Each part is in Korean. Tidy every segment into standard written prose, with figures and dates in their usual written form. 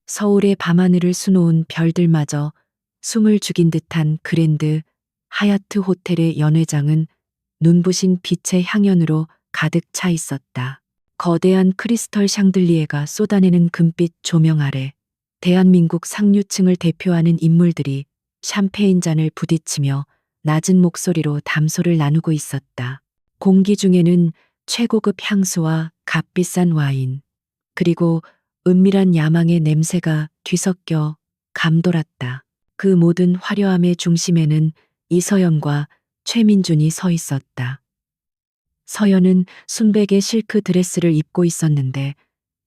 서울의 밤하늘을 수놓은 별들마저 숨을 죽인 듯한 그랜드 하얏트 호텔의 연회장은 눈부신 빛의 향연으로 가득 차 있었다. 거대한 크리스털 샹들리에가 쏟아내는 금빛 조명 아래 대한민국 상류층을 대표하는 인물들이 샴페인 잔을 부딪히며 낮은 목소리로 담소를 나누고 있었다. 공기 중에는 최고급 향수와 값비싼 와인, 그리고 은밀한 야망의 냄새가 뒤섞여 감돌았다. 그 모든 화려함의 중심에는 이서연과 최민준이 서 있었다. 서연은 순백의 실크 드레스를 입고 있었는데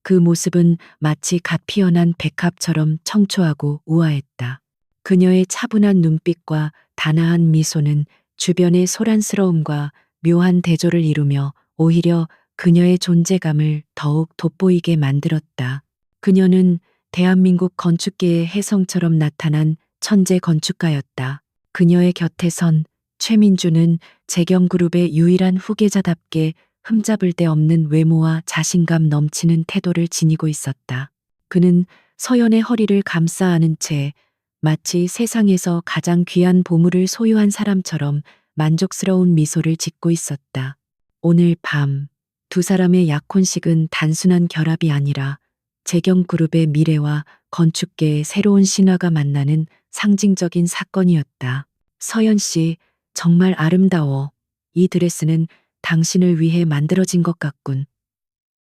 그 모습은 마치 갓 피어난 백합처럼 청초하고 우아했다. 그녀의 차분한 눈빛과 단아한 미소는 주변의 소란스러움과 묘한 대조를 이루며 오히려 그녀의 존재감을 더욱 돋보이게 만들었다. 그녀는 대한민국 건축계의 혜성처럼 나타난 천재 건축가였다. 그녀의 곁에 선 최민주는 재경그룹의 유일한 후계자답게 흠잡을 데 없는 외모와 자신감 넘치는 태도를 지니고 있었다. 그는 서연의 허리를 감싸 안은 채 마치 세상에서 가장 귀한 보물을 소유한 사람처럼 만족스러운 미소를 짓고 있었다. 오늘 밤 두 사람의 약혼식은 단순한 결합이 아니라 재경그룹의 미래와 건축계의 새로운 신화가 만나는 상징적인 사건이었다. 서연 씨, 정말 아름다워. 이 드레스는 당신을 위해 만들어진 것 같군.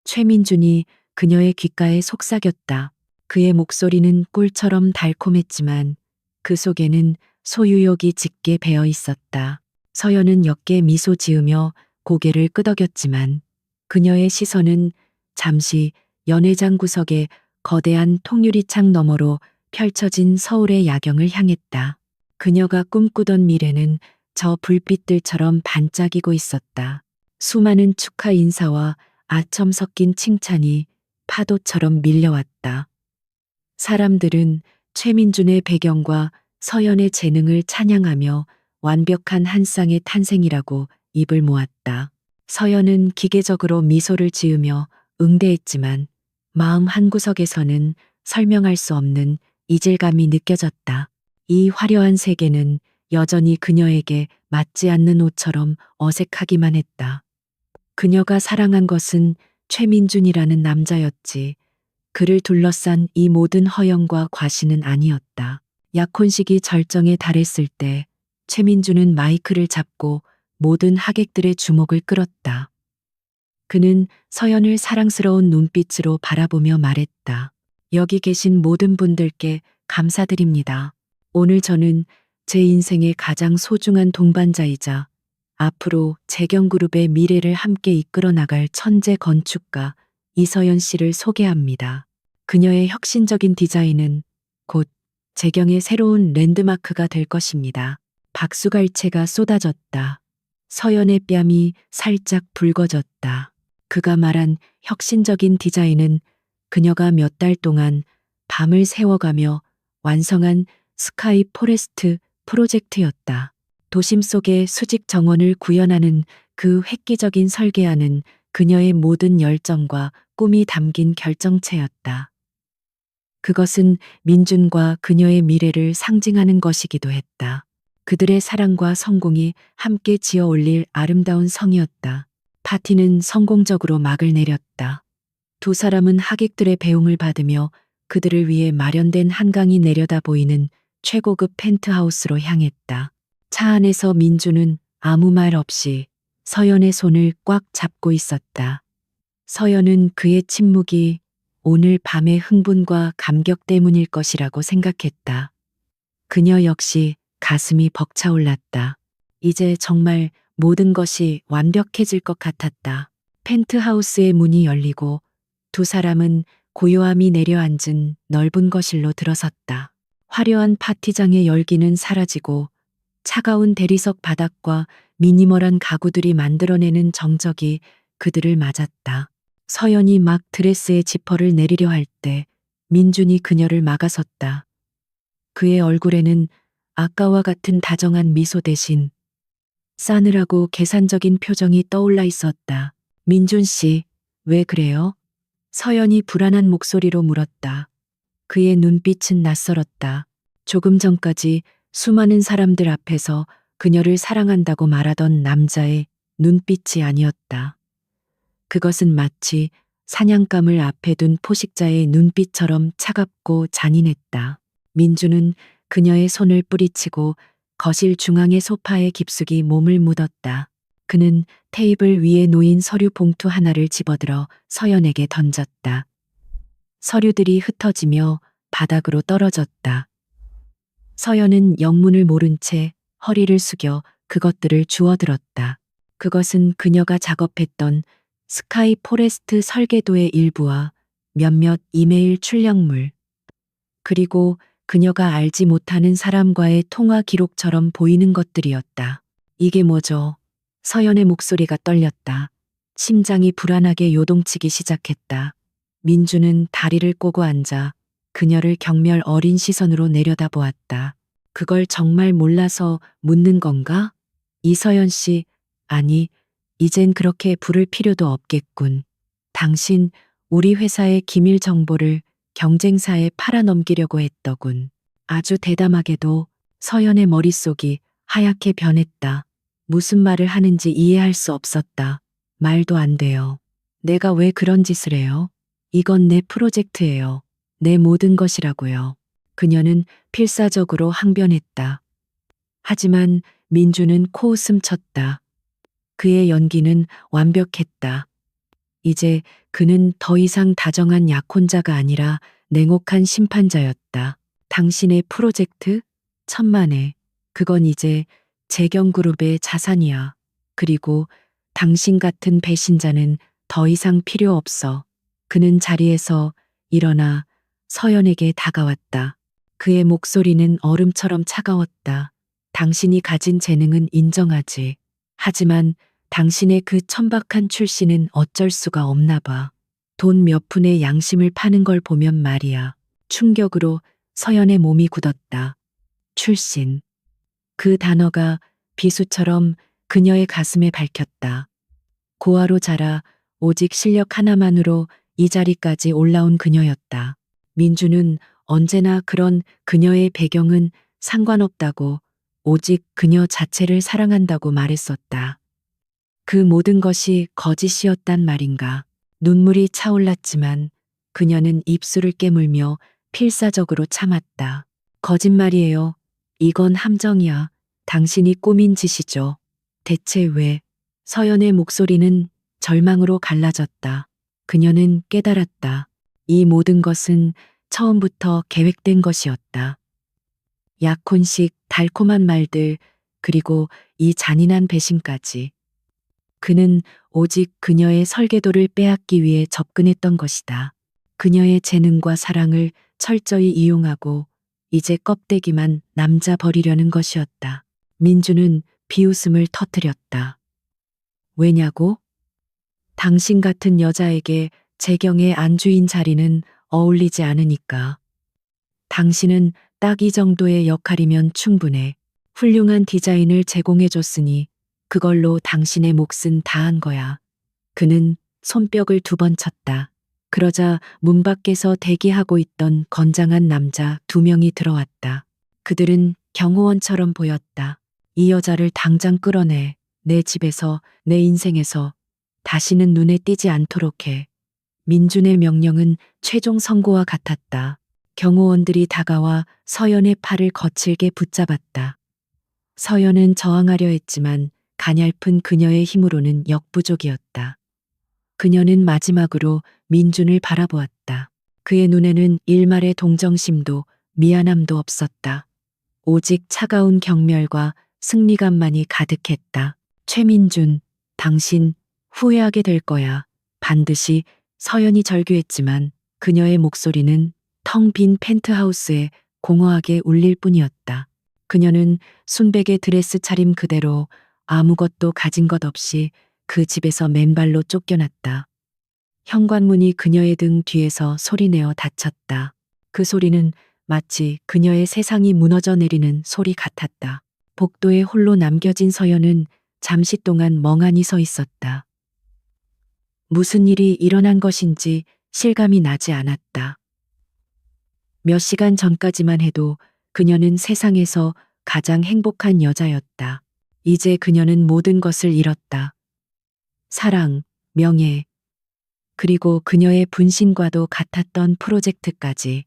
최민준이 그녀의 귓가에 속삭였다. 그의 목소리는 꿀처럼 달콤했지만 그 속에는 소유욕이 짙게 배어 있었다. 서연은 역게 미소 지으며 고개를 끄덕였지만 그녀의 시선은 잠시 연회장 구석의 거대한 통유리창 너머로 펼쳐진 서울의 야경을 향했다. 그녀가 꿈꾸던 미래는 저 불빛들처럼 반짝이고 있었다. 수많은 축하 인사와 아첨 섞인 칭찬이 파도처럼 밀려왔다. 사람들은 최민준의 배경과 서연의 재능을 찬양하며 완벽한 한 쌍의 탄생이라고 입을 모았다. 서연은 기계적으로 미소를 지으며 응대했지만 마음 한구석에서는 설명할 수 없는 이질감이 느껴졌다. 이 화려한 세계는 여전히 그녀에게 맞지 않는 옷처럼 어색하기만 했다. 그녀가 사랑한 것은 최민준이라는 남자였지. 그를 둘러싼 이 모든 허영과 과시는 아니었다. 약혼식이 절정에 달했을 때 최민준은 마이크를 잡고 모든 하객들의 주목을 끌었다. 그는 서연을 사랑스러운 눈빛으로 바라보며 말했다. 여기 계신 모든 분들께 감사드립니다. 오늘 저는 제 인생의 가장 소중한 동반자이자 앞으로 재경그룹의 미래를 함께 이끌어 나갈 천재 건축가 이서연 씨를 소개합니다. 그녀의 혁신적인 디자인은 곧 재경의 새로운 랜드마크가 될 것입니다. 박수갈채가 쏟아졌다. 서연의 뺨이 살짝 붉어졌다. 그가 말한 혁신적인 디자인은 그녀가 몇 달 동안 밤을 새워가며 완성한 스카이 포레스트 프로젝트였다. 도심 속의 수직 정원을 구현하는 그 획기적인 설계안은 그녀의 모든 열정과 꿈이 담긴 결정체였다. 그것은 민준과 그녀의 미래를 상징하는 것이기도 했다. 그들의 사랑과 성공이 함께 지어 올릴 아름다운 성이었다. 파티는 성공적으로 막을 내렸다. 두 사람은 하객들의 배웅을 받으며 그들을 위해 마련된 한강이 내려다 보이는 최고급 펜트하우스로 향했다. 차 안에서 민주는 아무 말 없이 서연의 손을 꽉 잡고 있었다. 서연은 그의 침묵이 오늘 밤의 흥분과 감격 때문일 것이라고 생각했다. 그녀 역시 가슴이 벅차올랐다. 이제 정말 모든 것이 완벽해질 것 같았다. 펜트하우스의 문이 열리고 두 사람은 고요함이 내려앉은 넓은 거실로 들어섰다. 화려한 파티장의 열기는 사라지고 차가운 대리석 바닥과 미니멀한 가구들이 만들어내는 정적이 그들을 맞았다. 서연이 막 드레스의 지퍼를 내리려 할 때 민준이 그녀를 막아섰다. 그의 얼굴에는 아까와 같은 다정한 미소 대신 싸늘하고 계산적인 표정이 떠올라 있었다. 민준 씨, 왜 그래요? 서연이 불안한 목소리로 물었다. 그의 눈빛은 낯설었다. 조금 전까지 수많은 사람들 앞에서 그녀를 사랑한다고 말하던 남자의 눈빛이 아니었다. 그것은 마치 사냥감을 앞에 둔 포식자의 눈빛처럼 차갑고 잔인했다. 민주는 그녀의 손을 뿌리치고 거실 중앙의 소파에 깊숙이 몸을 묻었다. 그는 테이블 위에 놓인 서류 봉투 하나를 집어들어 서연에게 던졌다. 서류들이 흩어지며 바닥으로 떨어졌다. 서연은 영문을 모른 채 허리를 숙여 그것들을 주워들었다. 그것은 그녀가 작업했던 스카이 포레스트 설계도의 일부와 몇몇 이메일 출력물, 그리고 그녀가 알지 못하는 사람과의 통화 기록처럼 보이는 것들이었다. 이게 뭐죠? 서연의 목소리가 떨렸다. 심장이 불안하게 요동치기 시작했다. 민주는 다리를 꼬고 앉아 그녀를 경멸 어린 시선으로 내려다보았다. 그걸 정말 몰라서 묻는 건가? 이서연 씨, 아니, 이젠 그렇게 부를 필요도 없겠군. 당신, 우리 회사의 기밀 정보를 경쟁사에 팔아넘기려고 했더군. 아주 대담하게도 서연의 머릿속이 하얗게 변했다. 무슨 말을 하는지 이해할 수 없었다. 말도 안 돼요. 내가 왜 그런 짓을 해요? 이건 내 프로젝트예요. 내 모든 것이라고요. 그녀는 필사적으로 항변했다. 하지만 민주는 코웃음 쳤다. 그의 연기는 완벽했다. 이제 그는 더 이상 다정한 약혼자가 아니라 냉혹한 심판자였다. 당신의 프로젝트? 천만에. 그건 이제 재경그룹의 자산이야. 그리고 당신 같은 배신자는 더 이상 필요 없어. 그는 자리에서 일어나 서연에게 다가왔다. 그의 목소리는 얼음처럼 차가웠다. 당신이 가진 재능은 인정하지. 하지만 당신의 그 천박한 출신은 어쩔 수가 없나 봐. 돈 몇 푼의 양심을 파는 걸 보면 말이야. 충격으로 서연의 몸이 굳었다. 출신. 그 단어가 비수처럼 그녀의 가슴에 밝혔다. 고아로 자라 오직 실력 하나만으로 이 자리까지 올라온 그녀였다. 민주는 언제나 그런 그녀의 배경은 상관없다고, 오직 그녀 자체를 사랑한다고 말했었다. 그 모든 것이 거짓이었단 말인가. 눈물이 차올랐지만 그녀는 입술을 깨물며 필사적으로 참았다. 거짓말이에요. 이건 함정이야. 당신이 꾸민 짓이죠. 대체 왜? 서연의 목소리는 절망으로 갈라졌다. 그녀는 깨달았다. 이 모든 것은 처음부터 계획된 것이었다. 약혼식, 달콤한 말들, 그리고 이 잔인한 배신까지. 그는 오직 그녀의 설계도를 빼앗기 위해 접근했던 것이다. 그녀의 재능과 사랑을 철저히 이용하고 이제 껍데기만 남자 버리려는 것이었다. 민주는 비웃음을 터뜨렸다. 왜냐고? 당신 같은 여자에게 재경의 안주인 자리는 어울리지 않으니까. 당신은 딱 이 정도의 역할이면 충분해. 훌륭한 디자인을 제공해줬으니 그걸로 당신의 몫은 다한 거야. 그는 손뼉을 2번 쳤다. 그러자 문 밖에서 대기하고 있던 건장한 남자 2명이 들어왔다. 그들은 경호원처럼 보였다. 이 여자를 당장 끌어내. 내 집에서, 내 인생에서 다시는 눈에 띄지 않도록 해. 민준의 명령은 최종 선고와 같았다. 경호원들이 다가와 서연의 팔을 거칠게 붙잡았다. 서연은 저항하려 했지만 가냘픈 그녀의 힘으로는 역부족이었다. 그녀는 마지막으로 민준을 바라보았다. 그의 눈에는 일말의 동정심도 미안함도 없었다. 오직 차가운 경멸과 승리감만이 가득했다. 최민준, 당신 후회하게 될 거야. 반드시. 서연이 절규했지만 그녀의 목소리는 텅 빈 펜트하우스에 공허하게 울릴 뿐이었다. 그녀는 순백의 드레스 차림 그대로 아무것도 가진 것 없이 그 집에서 맨발로 쫓겨났다. 현관문이 그녀의 등 뒤에서 소리내어 닫혔다. 그 소리는 마치 그녀의 세상이 무너져 내리는 소리 같았다. 복도에 홀로 남겨진 서연은 잠시 동안 멍하니 서 있었다. 무슨 일이 일어난 것인지 실감이 나지 않았다. 몇 시간 전까지만 해도 그녀는 세상에서 가장 행복한 여자였다. 이제 그녀는 모든 것을 잃었다. 사랑, 명예, 그리고 그녀의 분신과도 같았던 프로젝트까지.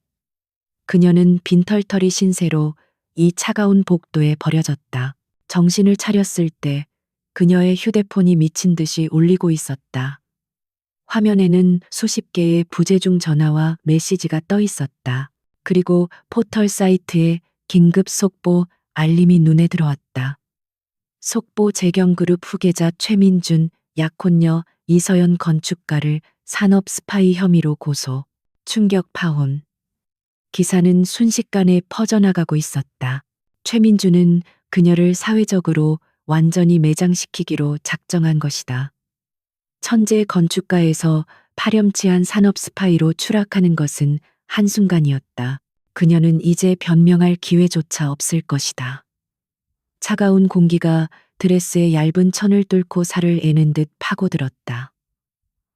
그녀는 빈털터리 신세로 이 차가운 복도에 버려졌다. 정신을 차렸을 때 그녀의 휴대폰이 미친 듯이 울리고 있었다. 화면에는 수십 개의 부재중 전화와 메시지가 떠 있었다. 그리고 포털 사이트에 긴급 속보 알림이 눈에 들어왔다. 속보 재경그룹 후계자 최민준, 약혼녀 이서연 건축가를 산업 스파이 혐의로 고소. 충격 파혼. 기사는 순식간에 퍼져나가고 있었다. 최민준은 그녀를 사회적으로 완전히 매장시키기로 작정한 것이다. 천재 건축가에서 파렴치한 산업 스파이로 추락하는 것은 한순간이었다. 그녀는 이제 변명할 기회조차 없을 것이다. 차가운 공기가 드레스의 얇은 천을 뚫고 살을 애는 듯 파고들었다.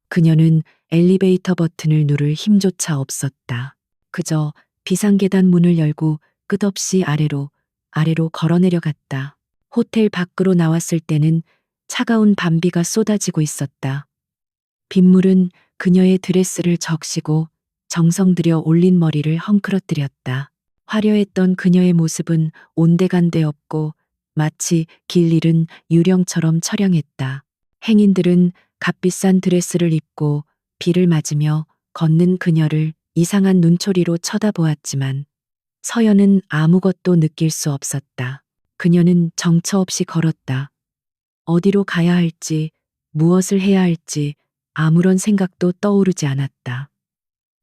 그녀는 엘리베이터 버튼을 누를 힘조차 없었다. 그저 비상계단 문을 열고 끝없이 아래로 걸어 내려갔다. 호텔 밖으로 나왔을 때는 차가운 밤비가 쏟아지고 있었다. 빗물은 그녀의 드레스를 적시고 정성 들여 올린 머리를 헝클어뜨렸다. 화려했던 그녀의 모습은 온데간데 없고 마치 길 잃은 유령처럼 처량했다. 행인들은 값비싼 드레스를 입고 비를 맞으며 걷는 그녀를 이상한 눈초리로 쳐다보았지만 서연은 아무것도 느낄 수 없었다. 그녀는 정처 없이 걸었다. 어디로 가야 할지, 무엇을 해야 할지 아무런 생각도 떠오르지 않았다.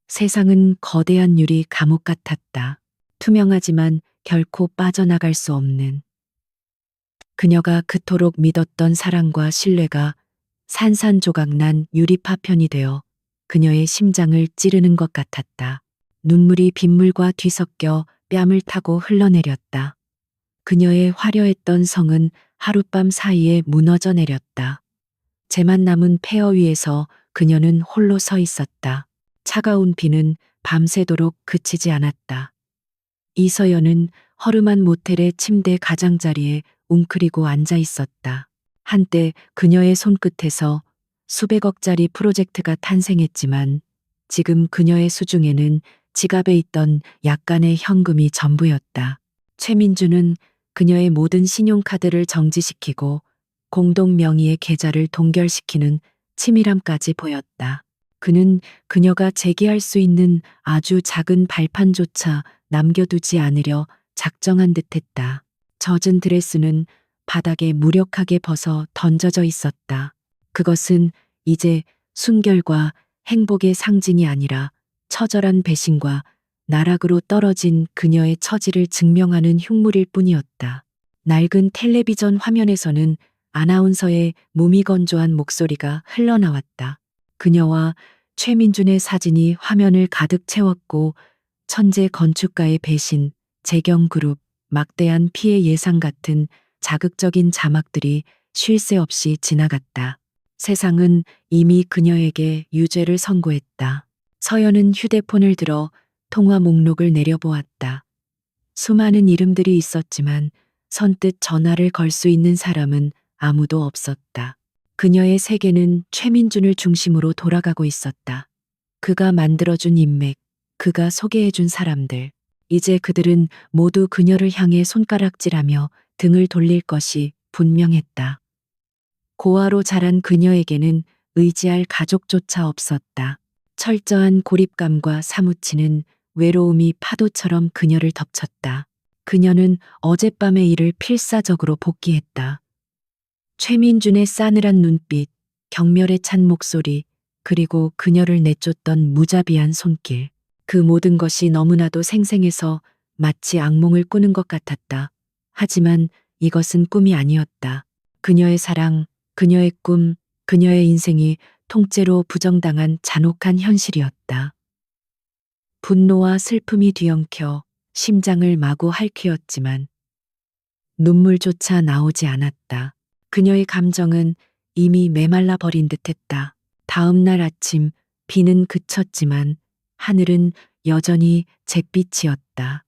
세상은 거대한 유리 감옥 같았다. 투명하지만 결코 빠져나갈 수 없는. 그녀가 그토록 믿었던 사랑과 신뢰가 산산조각난 유리 파편이 되어 그녀의 심장을 찌르는 것 같았다. 눈물이 빗물과 뒤섞여 뺨을 타고 흘러내렸다. 그녀의 화려했던 성은 하룻밤 사이에 무너져 내렸다. 재만 남은 폐허 위에서 그녀는 홀로 서 있었다. 차가운 비는 밤새도록 그치지 않았다. 이서연은 허름한 모텔의 침대 가장자리에 웅크리고 앉아 있었다. 한때 그녀의 손끝에서 수백억짜리 프로젝트가 탄생했지만 지금 그녀의 수중에는 지갑에 있던 약간의 현금이 전부였다. 최민주는 그녀의 모든 신용카드를 정지시키고 공동 명의의 계좌를 동결시키는 치밀함까지 보였다. 그는 그녀가 제기할 수 있는 아주 작은 발판조차 남겨두지 않으려 작정한 듯했다. 젖은 드레스는 바닥에 무력하게 벗어 던져져 있었다. 그것은 이제 순결과 행복의 상징이 아니라 처절한 배신과 나락으로 떨어진 그녀의 처지를 증명하는 흉물일 뿐이었다. 낡은 텔레비전 화면에서는 아나운서의 무미건조한 목소리가 흘러나왔다. 그녀와 최민준의 사진이 화면을 가득 채웠고 천재 건축가의 배신, 재경그룹, 막대한 피해 예상 같은 자극적인 자막들이 쉴 새 없이 지나갔다. 세상은 이미 그녀에게 유죄를 선고했다. 서연은 휴대폰을 들어 통화 목록을 내려보았다. 수많은 이름들이 있었지만 선뜻 전화를 걸 수 있는 사람은 아무도 없었다. 그녀의 세계는 최민준을 중심으로 돌아가고 있었다. 그가 만들어준 인맥, 그가 소개해준 사람들. 이제 그들은 모두 그녀를 향해 손가락질하며 등을 돌릴 것이 분명했다. 고아로 자란 그녀에게는 의지할 가족조차 없었다. 철저한 고립감과 사무치는 외로움이 파도처럼 그녀를 덮쳤다. 그녀는 어젯밤의 일을 필사적으로 복기했다. 최민준의 싸늘한 눈빛, 경멸에 찬 목소리, 그리고 그녀를 내쫓던 무자비한 손길. 그 모든 것이 너무나도 생생해서 마치 악몽을 꾸는 것 같았다. 하지만 이것은 꿈이 아니었다. 그녀의 사랑, 그녀의 꿈, 그녀의 인생이 통째로 부정당한 잔혹한 현실이었다. 분노와 슬픔이 뒤엉켜 심장을 마구 핥히었지만 눈물조차 나오지 않았다. 그녀의 감정은 이미 메말라 버린 듯했다. 다음 날 아침 비는 그쳤지만 하늘은 여전히 잿빛이었다.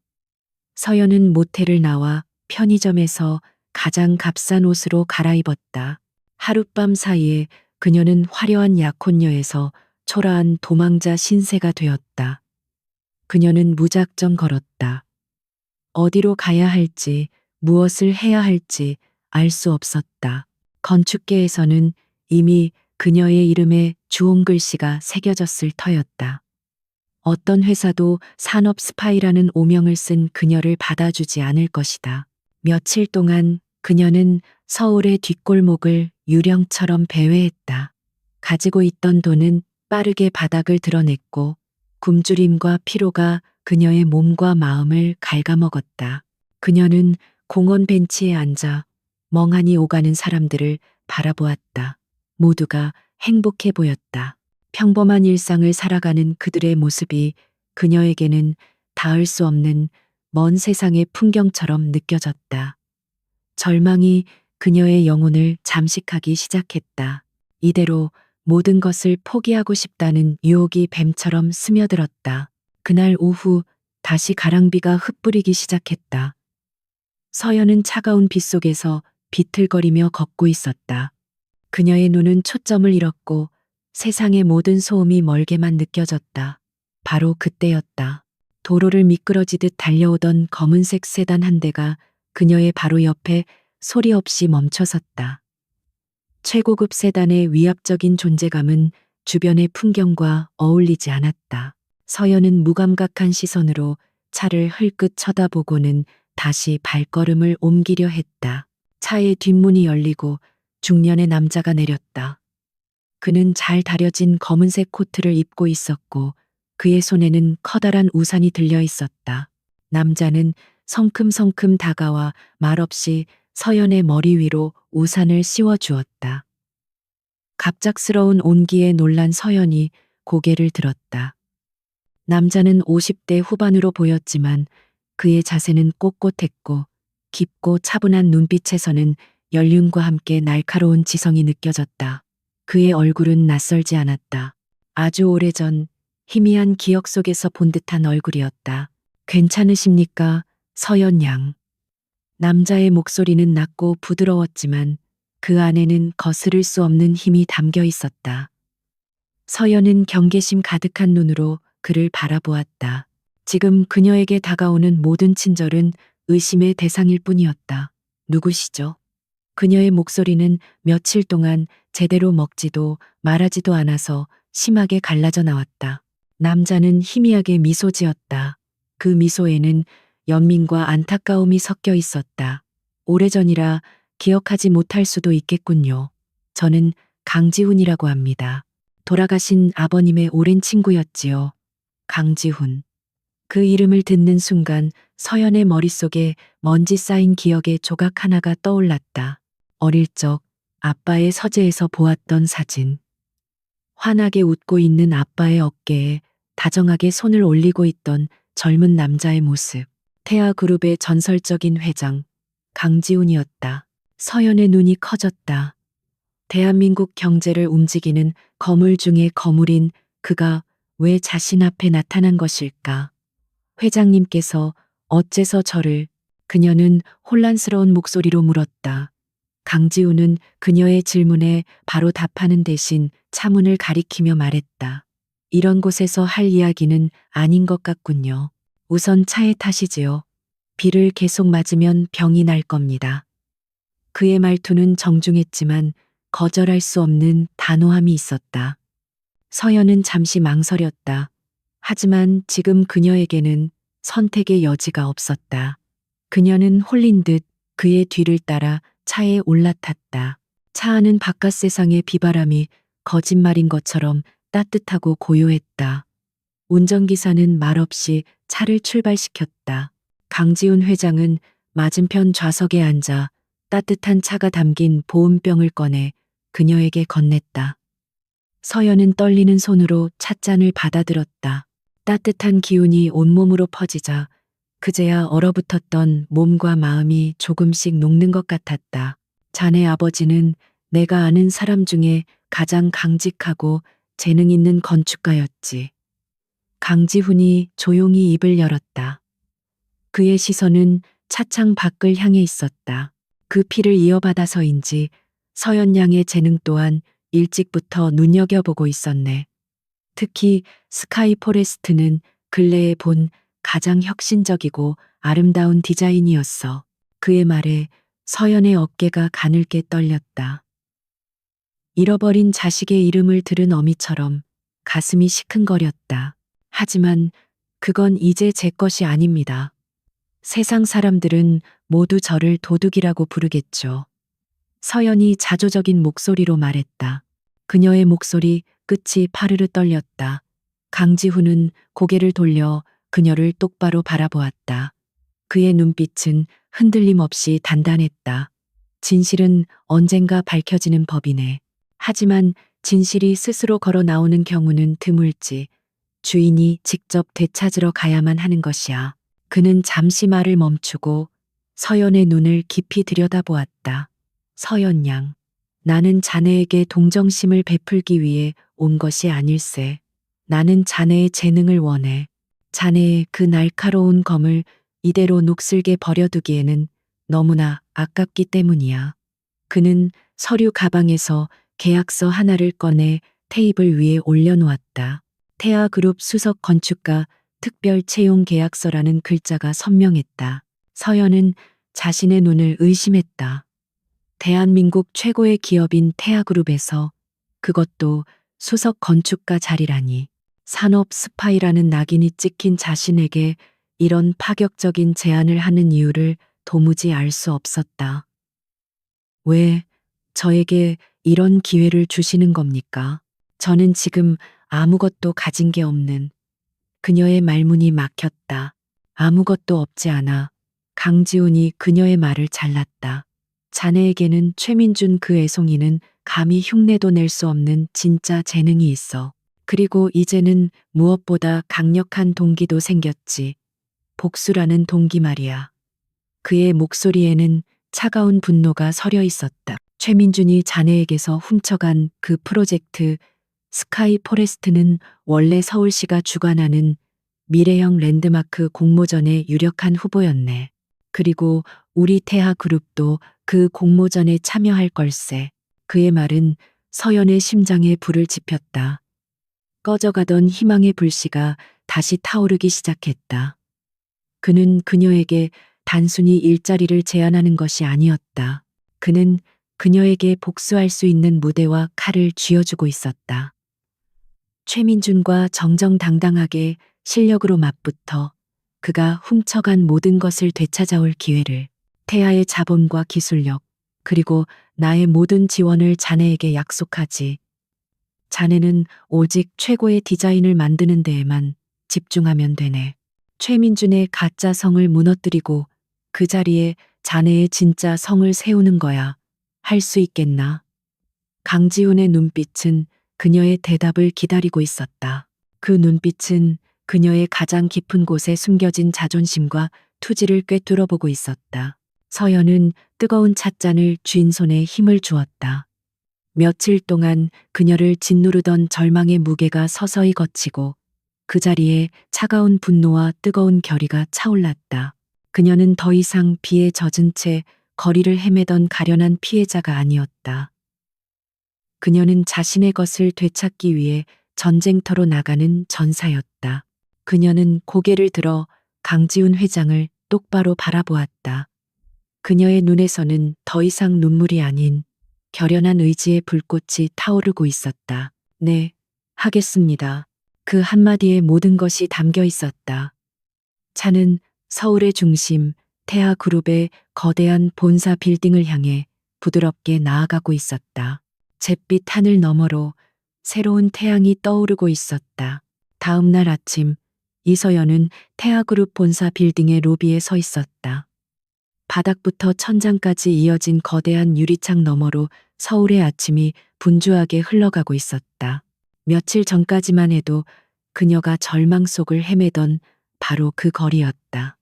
서연은 모텔을 나와 편의점에서 가장 값싼 옷으로 갈아입었다. 하룻밤 사이에 그녀는 화려한 약혼녀에서 초라한 도망자 신세가 되었다. 그녀는 무작정 걸었다. 어디로 가야 할지, 무엇을 해야 할지 알 수 없었다. 건축계에서는 이미 그녀의 이름에 주홍글씨가 새겨졌을 터였다. 어떤 회사도 산업 스파이라는 오명을 쓴 그녀를 받아주지 않을 것이다. 며칠 동안 그녀는 서울의 뒷골목을 유령처럼 배회했다. 가지고 있던 돈은 빠르게 바닥을 드러냈고 굶주림과 피로가 그녀의 몸과 마음을 갉아먹었다. 그녀는 공원 벤치에 앉아 멍하니 오가는 사람들을 바라보았다. 모두가 행복해 보였다. 평범한 일상을 살아가는 그들의 모습이 그녀에게는 닿을 수 없는 먼 세상의 풍경처럼 느껴졌다. 절망이 그녀의 영혼을 잠식하기 시작했다. 이대로 모든 것을 포기하고 싶다는 유혹이 뱀처럼 스며들었다. 그날 오후 다시 가랑비가 흩뿌리기 시작했다. 서연은 차가운 빗속에서 비틀거리며 걷고 있었다. 그녀의 눈은 초점을 잃었고 세상의 모든 소음이 멀게만 느껴졌다. 바로 그때였다. 도로를 미끄러지듯 달려오던 검은색 세단 한 대가 그녀의 바로 옆에 소리 없이 멈춰섰다. 최고급 세단의 위압적인 존재감은 주변의 풍경과 어울리지 않았다. 서연은 무감각한 시선으로 차를 흘끗 쳐다보고는 다시 발걸음을 옮기려 했다. 차의 뒷문이 열리고 중년의 남자가 내렸다. 그는 잘 다려진 검은색 코트를 입고 있었고 그의 손에는 커다란 우산이 들려 있었다. 남자는 성큼성큼 다가와 말없이 서연의 머리 위로 우산을 씌워 주었다. 갑작스러운 온기에 놀란 서연이 고개를 들었다. 남자는 50대 후반으로 보였지만 그의 자세는 꼿꼿했고 깊고 차분한 눈빛에서는 연륜과 함께 날카로운 지성이 느껴졌다. 그의 얼굴은 낯설지 않았다. 아주 오래전 희미한 기억 속에서 본 듯한 얼굴이었다. 괜찮으십니까, 서연 양? 남자의 목소리는 낮고 부드러웠지만 그 안에는 거스를 수 없는 힘이 담겨 있었다. 서연은 경계심 가득한 눈으로 그를 바라보았다. 지금 그녀에게 다가오는 모든 친절은 의심의 대상일 뿐이었다. 누구시죠? 그녀의 목소리는 며칠 동안 제대로 먹지도 말하지도 않아서 심하게 갈라져 나왔다. 남자는 희미하게 미소 지었다. 그 미소에는 연민과 안타까움이 섞여 있었다. 오래전이라 기억하지 못할 수도 있겠군요. 저는 강지훈이라고 합니다. 돌아가신 아버님의 오랜 친구였지요. 강지훈. 그 이름을 듣는 순간 서연의 머릿속에 먼지 쌓인 기억의 조각 하나가 떠올랐다. 어릴 적 아빠의 서재에서 보았던 사진. 환하게 웃고 있는 아빠의 어깨에 다정하게 손을 올리고 있던 젊은 남자의 모습. 태아그룹의 전설적인 회장, 강지훈이었다. 서연의 눈이 커졌다. 대한민국 경제를 움직이는 거물 중에 거물인 그가 왜 자신 앞에 나타난 것일까? 회장님께서 어째서 저를? 그녀는 혼란스러운 목소리로 물었다. 강지훈은 그녀의 질문에 바로 답하는 대신 차문을 가리키며 말했다. 이런 곳에서 할 이야기는 아닌 것 같군요. 우선 차에 타시지요. 비를 계속 맞으면 병이 날 겁니다. 그의 말투는 정중했지만 거절할 수 없는 단호함이 있었다. 서연은 잠시 망설였다. 하지만 지금 그녀에게는 선택의 여지가 없었다. 그녀는 홀린 듯 그의 뒤를 따라 차에 올라탔다. 차 안은 바깥 세상의 비바람이 거짓말인 것처럼 따뜻하고 고요했다. 운전기사는 말없이 차를 출발시켰다. 강지훈 회장은 맞은편 좌석에 앉아 따뜻한 차가 담긴 보온병을 꺼내 그녀에게 건넸다. 서연은 떨리는 손으로 찻잔을 받아들었다. 따뜻한 기운이 온몸으로 퍼지자 그제야 얼어붙었던 몸과 마음이 조금씩 녹는 것 같았다. 자네 아버지는 내가 아는 사람 중에 가장 강직하고 재능 있는 건축가였지. 강지훈이 조용히 입을 열었다. 그의 시선은 차창 밖을 향해 있었다. 그 피를 이어받아서인지 서연 양의 재능 또한 일찍부터 눈여겨보고 있었네. 특히 스카이 포레스트는 근래에 본 가장 혁신적이고 아름다운 디자인이었어. 그의 말에 서연의 어깨가 가늘게 떨렸다. 잃어버린 자식의 이름을 들은 어미처럼 가슴이 시큰거렸다. 하지만 그건 이제 제 것이 아닙니다. 세상 사람들은 모두 저를 도둑이라고 부르겠죠. 서연이 자조적인 목소리로 말했다. 그녀의 목소리 끝이 파르르 떨렸다. 강지훈은 고개를 돌려 그녀를 똑바로 바라보았다. 그의 눈빛은 흔들림 없이 단단했다. 진실은 언젠가 밝혀지는 법이네. 하지만 진실이 스스로 걸어 나오는 경우는 드물지. 주인이 직접 되찾으러 가야만 하는 것이야. 그는 잠시 말을 멈추고 서연의 눈을 깊이 들여다보았다. 서연 양, 나는 자네에게 동정심을 베풀기 위해 온 것이 아닐세. 나는 자네의 재능을 원해. 자네의 그 날카로운 검을 이대로 녹슬게 버려두기에는 너무나 아깝기 때문이야. 그는 서류 가방에서 계약서 하나를 꺼내 테이블 위에 올려놓았다. 태아그룹 수석 건축가 특별 채용 계약서라는 글자가 선명했다. 서연은 자신의 눈을 의심했다. 대한민국 최고의 기업인 태아그룹에서 그것도 수석 건축가 자리라니. 산업 스파이라는 낙인이 찍힌 자신에게 이런 파격적인 제안을 하는 이유를 도무지 알 수 없었다. 왜 저에게 이런 기회를 주시는 겁니까? 저는 지금 아무것도 가진 게 없는. 그녀의 말문이 막혔다. 아무것도 없지 않아. 강지훈이 그녀의 말을 잘랐다. 자네에게는 최민준 그 애송이는 감히 흉내도 낼 수 없는 진짜 재능이 있어. 그리고 이제는 무엇보다 강력한 동기도 생겼지. 복수라는 동기 말이야. 그의 목소리에는 차가운 분노가 서려 있었다. 최민준이 자네에게서 훔쳐간 그 프로젝트 스카이 포레스트는 원래 서울시가 주관하는 미래형 랜드마크 공모전의 유력한 후보였네. 그리고 우리 태하그룹도 그 공모전에 참여할 걸세. 그의 말은 서연의 심장에 불을 지폈다. 꺼져가던 희망의 불씨가 다시 타오르기 시작했다. 그는 그녀에게 단순히 일자리를 제안하는 것이 아니었다. 그는 그녀에게 복수할 수 있는 무대와 칼을 쥐어주고 있었다. 최민준과 정정당당하게 실력으로 맞붙어 그가 훔쳐간 모든 것을 되찾아올 기회를, 태아의 자본과 기술력, 그리고 나의 모든 지원을 자네에게 약속하지. 자네는 오직 최고의 디자인을 만드는 데에만 집중하면 되네. 최민준의 가짜 성을 무너뜨리고 그 자리에 자네의 진짜 성을 세우는 거야. 할 수 있겠나? 강지훈의 눈빛은 그녀의 대답을 기다리고 있었다. 그 눈빛은 그녀의 가장 깊은 곳에 숨겨진 자존심과 투지를 꿰뚫어 보고 있었다. 서연은 뜨거운 찻잔을 쥔 손에 힘을 주었다. 며칠 동안 그녀를 짓누르던 절망의 무게가 서서히 걷히고 그 자리에 차가운 분노와 뜨거운 결의가 차올랐다. 그녀는 더 이상 비에 젖은 채 거리를 헤매던 가련한 피해자가 아니었다. 그녀는 자신의 것을 되찾기 위해 전쟁터로 나가는 전사였다. 그녀는 고개를 들어 강지훈 회장을 똑바로 바라보았다. 그녀의 눈에서는 더 이상 눈물이 아닌 결연한 의지의 불꽃이 타오르고 있었다. 네, 하겠습니다. 그 한마디에 모든 것이 담겨 있었다. 차는 서울의 중심, 태아그룹의 거대한 본사 빌딩을 향해 부드럽게 나아가고 있었다. 잿빛 하늘 너머로 새로운 태양이 떠오르고 있었다. 다음 날 아침, 이서연은 태아그룹 본사 빌딩의 로비에 서 있었다. 바닥부터 천장까지 이어진 거대한 유리창 너머로 서울의 아침이 분주하게 흘러가고 있었다. 며칠 전까지만 해도 그녀가 절망 속을 헤매던 바로 그 거리였다.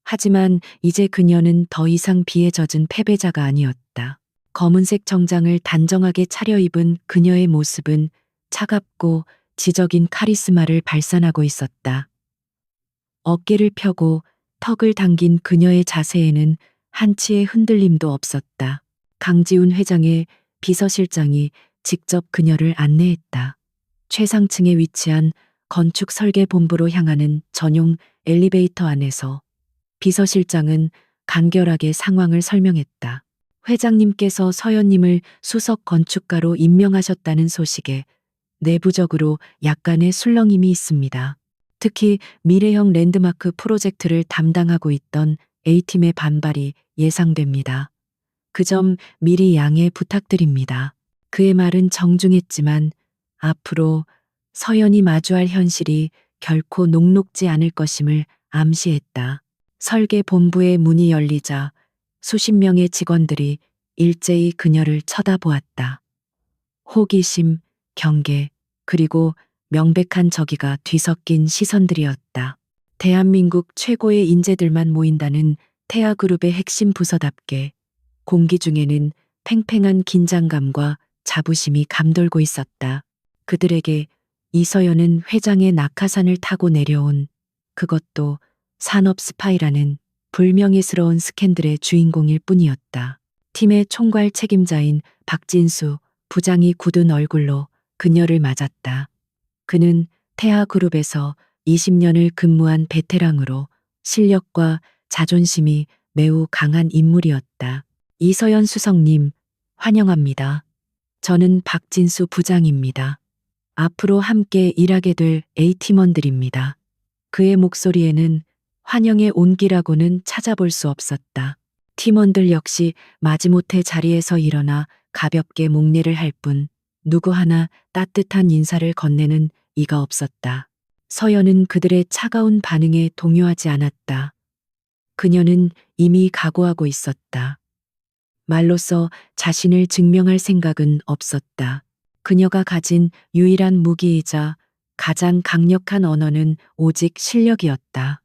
하지만 이제 그녀는 더 이상 비에 젖은 패배자가 아니었다. 검은색 정장을 단정하게 차려입은 그녀의 모습은 차갑고 지적인 카리스마를 발산하고 있었다. 어깨를 펴고 턱을 당긴 그녀의 자세에는 한치의 흔들림도 없었다. 강지훈 회장의 비서실장이 직접 그녀를 안내했다. 최상층에 위치한 건축 설계 본부로 향하는 전용 엘리베이터 안에서 비서실장은 간결하게 상황을 설명했다. 회장님께서 서연님을 수석 건축가로 임명하셨다는 소식에 내부적으로 약간의 술렁임이 있습니다. 특히 미래형 랜드마크 프로젝트를 담당하고 있던 A팀의 반발이 예상됩니다. 그 점 미리 양해 부탁드립니다. 그의 말은 정중했지만 앞으로 서연이 마주할 현실이 결코 녹록지 않을 것임을 암시했다. 설계 본부의 문이 열리자 수십 명의 직원들이 일제히 그녀를 쳐다보았다. 호기심, 경계, 그리고 명백한 적의가 뒤섞인 시선들이었다. 대한민국 최고의 인재들만 모인다는 태아그룹의 핵심 부서답게 공기 중에는 팽팽한 긴장감과 자부심이 감돌고 있었다. 그들에게 이서연은 회장의 낙하산을 타고 내려온, 그것도 산업 스파이라는 불명예스러운 스캔들의 주인공일 뿐이었다. 팀의 총괄 책임자인 박진수 부장이 굳은 얼굴로 그녀를 맞았다. 그는 태아그룹에서 20년을 근무한 베테랑으로 실력과 자존심이 매우 강한 인물이었다. 이서연 수석님, 환영합니다. 저는 박진수 부장입니다. 앞으로 함께 일하게 될 A팀원들입니다. 그의 목소리에는 환영의 온기라고는 찾아볼 수 없었다. 팀원들 역시 마지못해 자리에서 일어나 가볍게 목례를 할 뿐 누구 하나 따뜻한 인사를 건네는 이가 없었다. 서연은 그들의 차가운 반응에 동요하지 않았다. 그녀는 이미 각오하고 있었다. 말로써 자신을 증명할 생각은 없었다. 그녀가 가진 유일한 무기이자 가장 강력한 언어는 오직 실력이었다.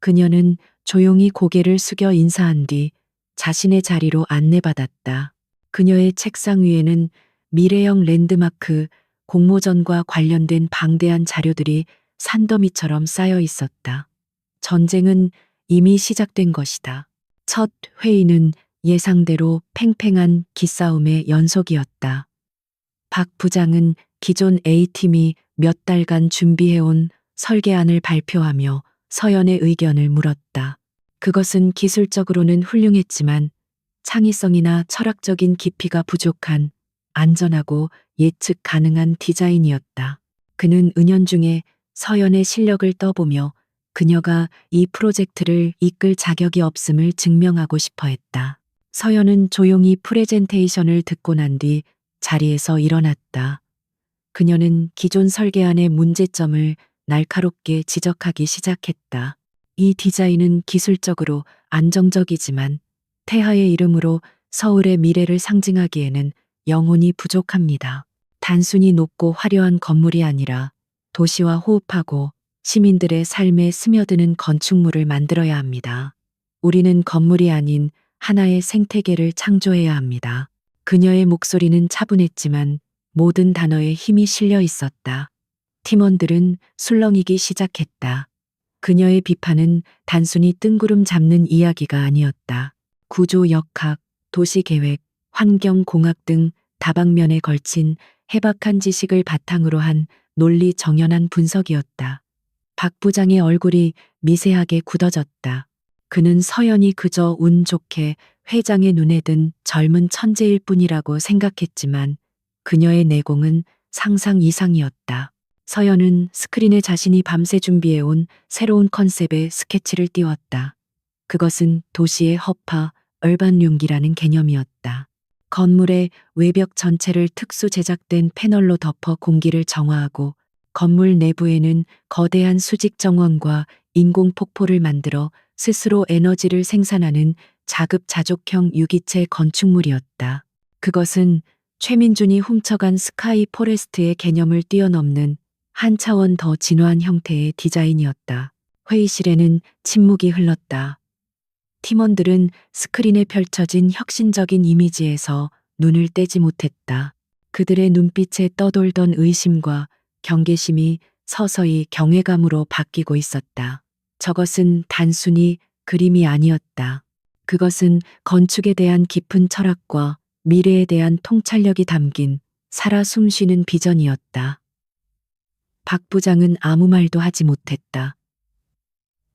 그녀는 조용히 고개를 숙여 인사한 뒤 자신의 자리로 안내받았다. 그녀의 책상 위에는 미래형 랜드마크 공모전과 관련된 방대한 자료들이 산더미처럼 쌓여 있었다. 전쟁은 이미 시작된 것이다. 첫 회의는 예상대로 팽팽한 기싸움의 연속이었다. 박 부장은 기존 A팀이 몇 달간 준비해온 설계안을 발표하며 서연의 의견을 물었다. 그것은 기술적으로는 훌륭했지만 창의성이나 철학적인 깊이가 부족한 안전하고 예측 가능한 디자인이었다. 그는 은연중에 서연의 실력을 떠보며 그녀가 이 프로젝트를 이끌 자격이 없음을 증명하고 싶어 했다. 서연은 조용히 프레젠테이션을 듣고 난 뒤 자리에서 일어났다. 그녀는 기존 설계안의 문제점을 날카롭게 지적하기 시작했다. 이 디자인은 기술적으로 안정적이지만 태하의 이름으로 서울의 미래를 상징하기에는 영혼이 부족합니다. 단순히 높고 화려한 건물이 아니라 도시와 호흡하고 시민들의 삶에 스며드는 건축물을 만들어야 합니다. 우리는 건물이 아닌 하나의 생태계를 창조해야 합니다. 그녀의 목소리는 차분했지만 모든 단어에 힘이 실려 있었다. 팀원들은 술렁이기 시작했다. 그녀의 비판은 단순히 뜬구름 잡는 이야기가 아니었다. 구조 역학, 도시계획, 환경공학 등 다방면에 걸친 해박한 지식을 바탕으로 한 논리 정연한 분석이었다. 박 부장의 얼굴이 미세하게 굳어졌다. 그는 서연이 그저 운 좋게 회장의 눈에 든 젊은 천재일 뿐이라고 생각했지만 그녀의 내공은 상상 이상이었다. 서연은 스크린에 자신이 밤새 준비해온 새로운 컨셉의 스케치를 띄웠다. 그것은 도시의 허파, 얼반융기라는 개념이었다. 건물의 외벽 전체를 특수 제작된 패널로 덮어 공기를 정화하고 건물 내부에는 거대한 수직 정원과 인공 폭포를 만들어 스스로 에너지를 생산하는 자급자족형 유기체 건축물이었다. 그것은 최민준이 훔쳐간 스카이 포레스트의 개념을 뛰어넘는 한 차원 더 진화한 형태의 디자인이었다. 회의실에는 침묵이 흘렀다. 팀원들은 스크린에 펼쳐진 혁신적인 이미지에서 눈을 떼지 못했다. 그들의 눈빛에 떠돌던 의심과 경계심이 서서히 경외감으로 바뀌고 있었다. 저것은 단순히 그림이 아니었다. 그것은 건축에 대한 깊은 철학과 미래에 대한 통찰력이 담긴 살아 숨쉬는 비전이었다. 박 부장은 아무 말도 하지 못했다.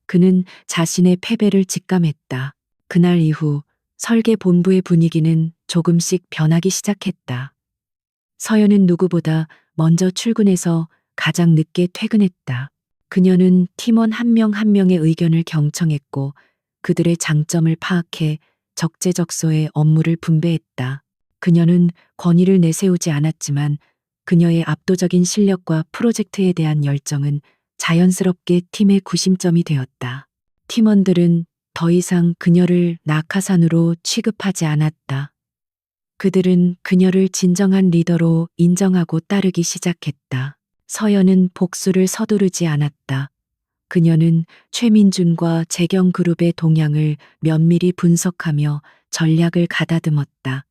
그는 자신의 패배를 직감했다. 그날 이후 설계 본부의 분위기는 조금씩 변하기 시작했다. 서연은 누구보다 먼저 출근해서 가장 늦게 퇴근했다. 그녀는 팀원 한 명 한 명의 의견을 경청했고 그들의 장점을 파악해 적재적소에 업무를 분배했다. 그녀는 권위를 내세우지 않았지만 그녀의 압도적인 실력과 프로젝트에 대한 열정은 자연스럽게 팀의 구심점이 되었다. 팀원들은 더 이상 그녀를 낙하산으로 취급하지 않았다. 그들은 그녀를 진정한 리더로 인정하고 따르기 시작했다. 서연은 복수를 서두르지 않았다. 그녀는 최민준과 재경그룹의 동향을 면밀히 분석하며 전략을 가다듬었다.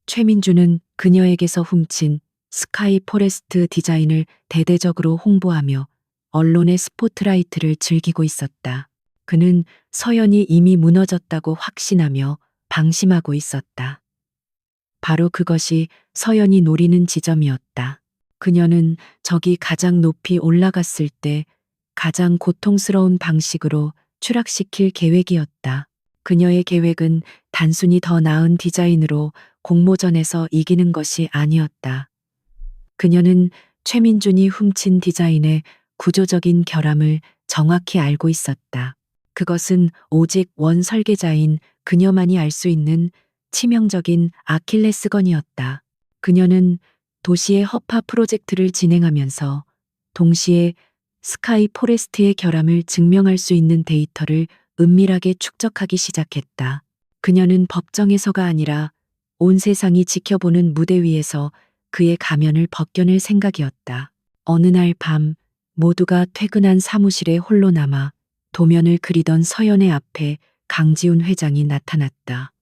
최민준은 그녀에게서 훔친 스카이 포레스트 디자인을 대대적으로 홍보하며 언론의 스포트라이트를 즐기고 있었다. 그는 서연이 이미 무너졌다고 확신하며 방심하고 있었다. 바로 그것이 서연이 노리는 지점이었다. 그녀는 적이 가장 높이 올라갔을 때 가장 고통스러운 방식으로 추락시킬 계획이었다. 그녀의 계획은 단순히 더 나은 디자인으로 공모전에서 이기는 것이 아니었다. 그녀는 최민준이 훔친 디자인의 구조적인 결함을 정확히 알고 있었다. 그것은 오직 원 설계자인 그녀만이 알 수 있는 치명적인 아킬레스건이었다. 그녀는 도시의 허파 프로젝트를 진행하면서 동시에 스카이 포레스트의 결함을 증명할 수 있는 데이터를 은밀하게 축적하기 시작했다. 그녀는 법정에서가 아니라 온 세상이 지켜보는 무대 위에서 그의 가면을 벗겨낼 생각이었다. 어느 날 밤 모두가 퇴근한 사무실에 홀로 남아 도면을 그리던 서연의 앞에 강지훈 회장이 나타났다.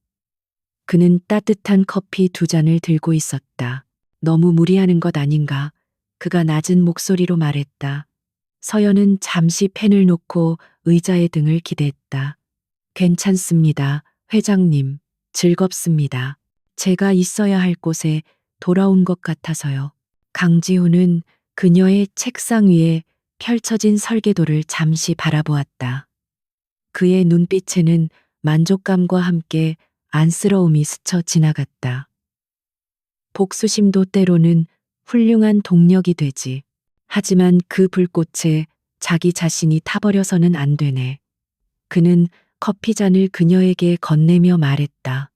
그는 따뜻한 커피 2잔을 들고 있었다. 너무 무리하는 것 아닌가? 그가 낮은 목소리로 말했다. 서연은 잠시 펜을 놓고 의자의 등을 기댔다. 괜찮습니다, 회장님. 즐겁습니다. 제가 있어야 할 곳에 돌아온 것 같아서요. 강지훈은 그녀의 책상 위에 펼쳐진 설계도를 잠시 바라보았다. 그의 눈빛에는 만족감과 함께 안쓰러움이 스쳐 지나갔다. 복수심도 때로는 훌륭한 동력이 되지. 하지만 그 불꽃에 자기 자신이 타버려서는 안 되네. 그는 커피잔을 그녀에게 건네며 말했다.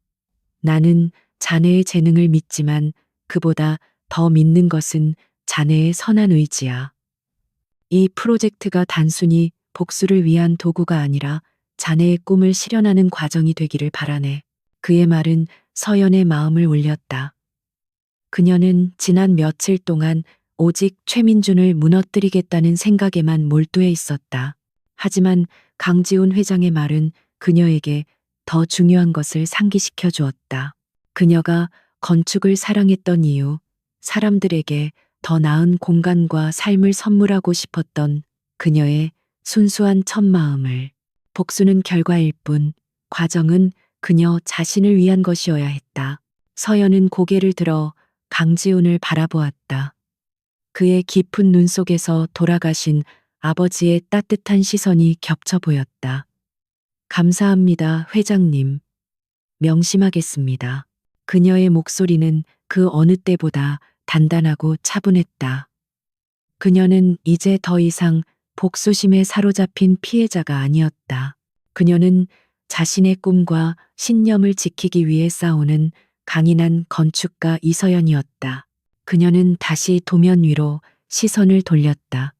나는 자네의 재능을 믿지만 그보다 더 믿는 것은 자네의 선한 의지야. 이 프로젝트가 단순히 복수를 위한 도구가 아니라 자네의 꿈을 실현하는 과정이 되기를 바라네. 그의 말은 서연의 마음을 울렸다. 그녀는 지난 며칠 동안 오직 최민준을 무너뜨리겠다는 생각에만 몰두해 있었다. 하지만 강지훈 회장의 말은 그녀에게 더 중요한 것을 상기시켜 주었다. 그녀가 건축을 사랑했던 이유, 사람들에게 더 나은 공간과 삶을 선물하고 싶었던 그녀의 순수한 첫마음을. 복수는 결과일 뿐, 과정은 그녀 자신을 위한 것이어야 했다. 서연은 고개를 들어 강지훈을 바라보았다. 그의 깊은 눈 속에서 돌아가신 아버지의 따뜻한 시선이 겹쳐 보였다. 감사합니다, 회장님. 명심하겠습니다. 그녀의 목소리는 그 어느 때보다 단단하고 차분했다. 그녀는 이제 더 이상 복수심에 사로잡힌 피해자가 아니었다. 그녀는 자신의 꿈과 신념을 지키기 위해 싸우는 강인한 건축가 이서연이었다. 그녀는 다시 도면 위로 시선을 돌렸다.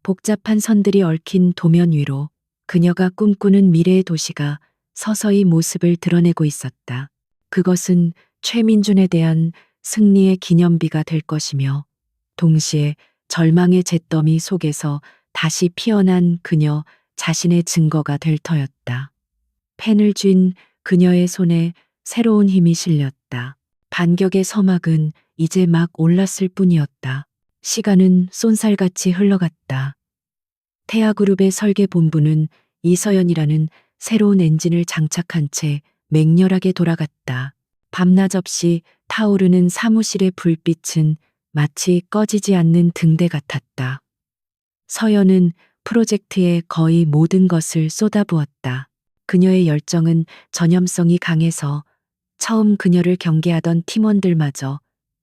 복잡한 선들이 얽힌 도면 위로 그녀가 꿈꾸는 미래의 도시가 서서히 모습을 드러내고 있었다. 그것은 최민준에 대한 승리의 기념비가 될 것이며 동시에 절망의 잿더미 속에서 다시 피어난 그녀 자신의 증거가 될 터였다. 펜을 쥔 그녀의 손에 새로운 힘이 실렸다. 반격의 서막은 이제 막 올랐을 뿐이었다. 시간은 쏜살같이 흘러갔다. 태아그룹의 설계 본부는 이서연이라는 새로운 엔진을 장착한 채 맹렬하게 돌아갔다. 밤낮 없이 타오르는 사무실의 불빛은 마치 꺼지지 않는 등대 같았다. 서연은 프로젝트에 거의 모든 것을 쏟아부었다. 그녀의 열정은 전염성이 강해서 처음 그녀를 경계하던 팀원들마저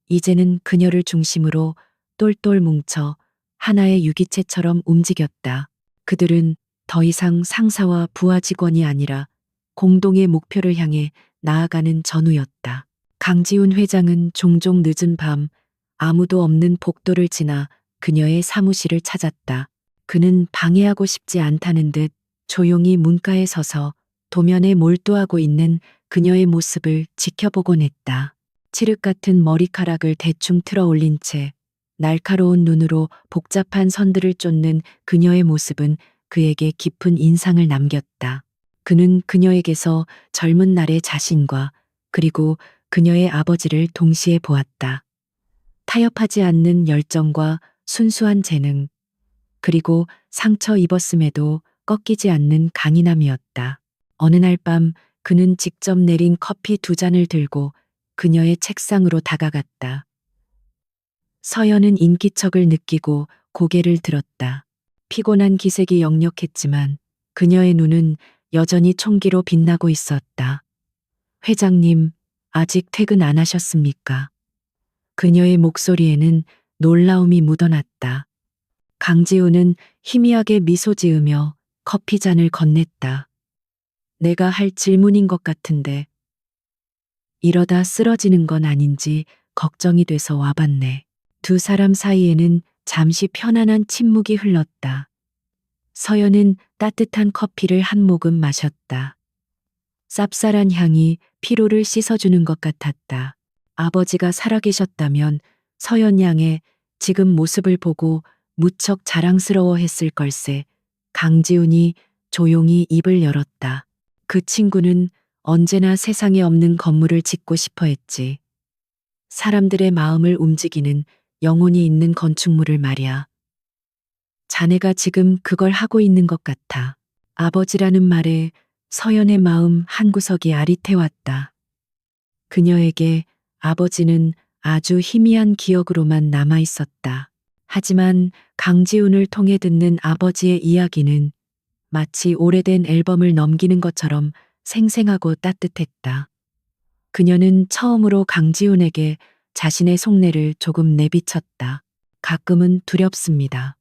이제는 그녀를 중심으로 똘똘 뭉쳐 하나의 유기체처럼 움직였다. 그들은 더 이상 상사와 부하 직원이 아니라 공동의 목표를 향해 나아가는 전우였다. 강지훈 회장은 종종 늦은 밤 아무도 없는 복도를 지나 그녀의 사무실을 찾았다. 그는 방해하고 싶지 않다는 듯 조용히 문가에 서서 도면에 몰두하고 있는 그녀의 모습을 지켜보곤 했다. 칠흑 같은 머리카락을 대충 틀어 올린 채 날카로운 눈으로 복잡한 선들을 쫓는 그녀의 모습은 그에게 깊은 인상을 남겼다. 그는 그녀에게서 젊은 날의 자신과 그리고 그녀의 아버지를 동시에 보았다. 타협하지 않는 열정과 순수한 재능, 그리고 상처 입었음에도 꺾이지 않는 강인함이었다. 어느 날 밤 그는 직접 내린 커피 2잔을 들고 그녀의 책상으로 다가갔다. 서연은 인기척을 느끼고 고개를 들었다. 피곤한 기색이 역력했지만 그녀의 눈은 여전히 총기로 빛나고 있었다. 회장님, 아직 퇴근 안 하셨습니까? 그녀의 목소리에는 놀라움이 묻어났다. 강지우는 희미하게 미소 지으며 커피 잔을 건넸다. 내가 할 질문인 것 같은데 이러다 쓰러지는 건 아닌지 걱정이 돼서 와봤네. 두 사람 사이에는 잠시 편안한 침묵이 흘렀다. 서연은 따뜻한 커피를 한 모금 마셨다. 쌉쌀한 향이 피로를 씻어주는 것 같았다. 아버지가 살아계셨다면 서연 양의 지금 모습을 보고 무척 자랑스러워했을 걸세. 강지훈이 조용히 입을 열었다. 그 친구는 언제나 세상에 없는 건물을 짓고 싶어 했지. 사람들의 마음을 움직이는 영혼이 있는 건축물을 말이야. 자네가 지금 그걸 하고 있는 것 같아. 아버지라는 말에 서연의 마음 한구석이 아릿해왔다. 그녀에게 아버지는 아주 희미한 기억으로만 남아 있었다. 하지만 강지훈을 통해 듣는 아버지의 이야기는 마치 오래된 앨범을 넘기는 것처럼 생생하고 따뜻했다. 그녀는 처음으로 강지훈에게 자신의 속내를 조금 내비쳤다. 가끔은 두렵습니다.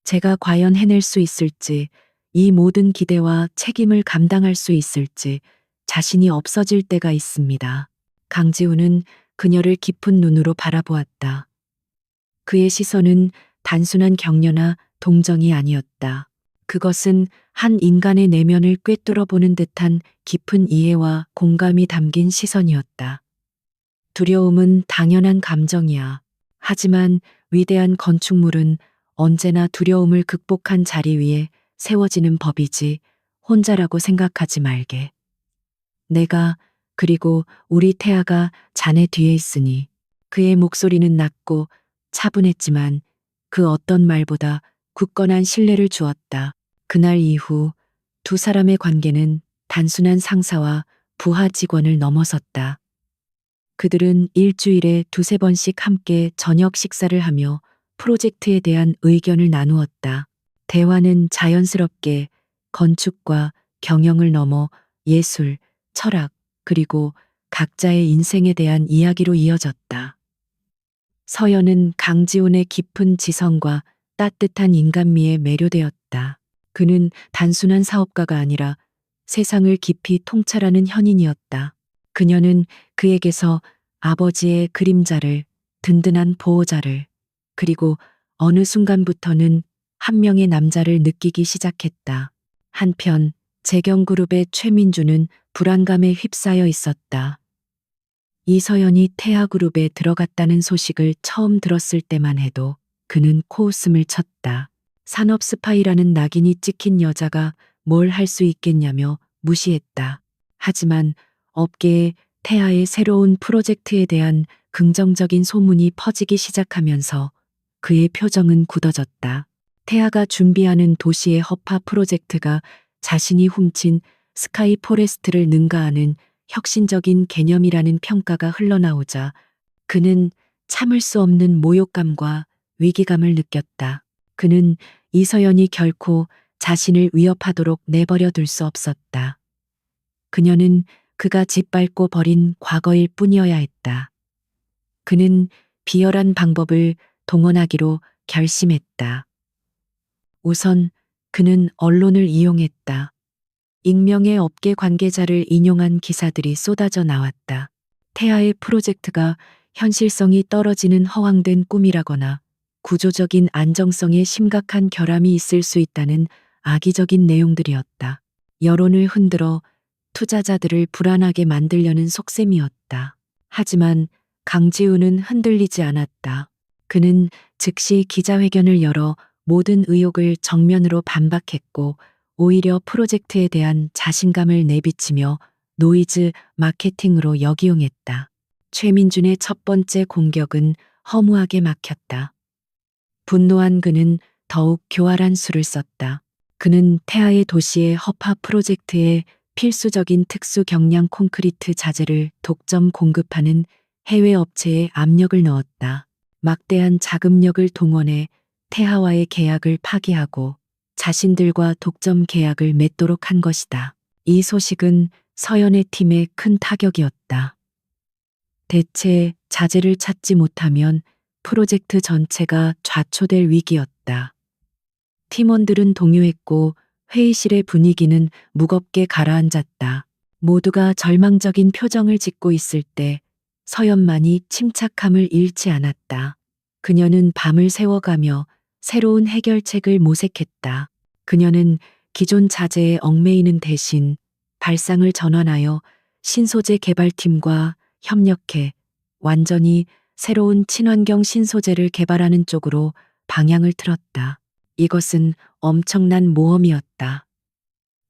제가 과연 해낼 수 있을지, 이 모든 기대와 책임을 감당할 수 있을지 자신이 없어질 때가 있습니다. 강지훈은 그녀를 깊은 눈으로 바라보았다. 그의 시선은 단순한 격려나 동정이 아니었다. 그것은 한 인간의 내면을 꿰뚫어 보는 듯한 깊은 이해와 공감이 담긴 시선이었다. 두려움은 당연한 감정이야. 하지만 위대한 건축물은 언제나 두려움을 극복한 자리 위에 세워지는 법이지 혼자라고 생각하지 말게. 내가 그리고 우리 태아가 자네 뒤에 있으니. 그의 목소리는 낮고 차분했지만 그 어떤 말보다 굳건한 신뢰를 주었다. 그날 이후 두 사람의 관계는 단순한 상사와 부하 직원을 넘어섰다. 그들은 일주일에 2~3번씩 함께 저녁 식사를 하며 프로젝트에 대한 의견을 나누었다. 대화는 자연스럽게 건축과 경영을 넘어 예술, 철학, 그리고 각자의 인생에 대한 이야기로 이어졌다. 서연은 강지훈의 깊은 지성과 따뜻한 인간미에 매료되었다. 그는 단순한 사업가가 아니라 세상을 깊이 통찰하는 현인이었다. 그녀는 그에게서 아버지의 그림자를, 든든한 보호자를, 그리고 어느 순간부터는 한 명의 남자를 느끼기 시작했다. 한편 재경그룹의 최민주는 불안감에 휩싸여 있었다. 이서연이 태아그룹에 들어갔다는 소식을 처음 들었을 때만 해도 그는 코웃음을 쳤다. 산업 스파이라는 낙인이 찍힌 여자가 뭘 할 수 있겠냐며 무시했다. 하지만 업계에 태아의 새로운 프로젝트에 대한 긍정적인 소문이 퍼지기 시작하면서 그의 표정은 굳어졌다. 태아가 준비하는 도시의 허파 프로젝트가 자신이 훔친 스카이 포레스트를 능가하는 혁신적인 개념이라는 평가가 흘러나오자 그는 참을 수 없는 모욕감과 위기감을 느꼈다. 그는 이서연이 결코 자신을 위협하도록 내버려 둘 수 없었다. 그녀는 그가 짓밟고 버린 과거일 뿐이어야 했다. 그는 비열한 방법을 동원하기로 결심했다. 우선 그는 언론을 이용했다. 익명의 업계 관계자를 인용한 기사들이 쏟아져 나왔다. 태아의 프로젝트가 현실성이 떨어지는 허황된 꿈이라거나 구조적인 안정성에 심각한 결함이 있을 수 있다는 악의적인 내용들이었다. 여론을 흔들어 투자자들을 불안하게 만들려는 속셈이었다. 하지만 강지우는 흔들리지 않았다. 그는 즉시 기자회견을 열어 모든 의혹을 정면으로 반박했고 오히려 프로젝트에 대한 자신감을 내비치며 노이즈 마케팅으로 역이용했다. 최민준의 첫 번째 공격은 허무하게 막혔다. 분노한 그는 더욱 교활한 수를 썼다. 그는 태아의 도시의 허파 프로젝트에 필수적인 특수 경량 콘크리트 자재를 독점 공급하는 해외 업체에 압력을 넣었다. 막대한 자금력을 동원해 태아와의 계약을 파기하고 자신들과 독점 계약을 맺도록 한 것이다. 이 소식은 서연의 팀에 큰 타격이었다. 대체 자재를 찾지 못하면 프로젝트 전체가 좌초될 위기였다. 팀원들은 동요했고 회의실의 분위기는 무겁게 가라앉았다. 모두가 절망적인 표정을 짓고 있을 때 서연만이 침착함을 잃지 않았다. 그녀는 밤을 새워가며 새로운 해결책을 모색했다. 그녀는 기존 자재에 얽매이는 대신 발상을 전환하여 신소재 개발팀과 협력해 완전히 새로운 친환경 신소재를 개발하는 쪽으로 방향을 틀었다. 이것은 엄청난 모험이었다.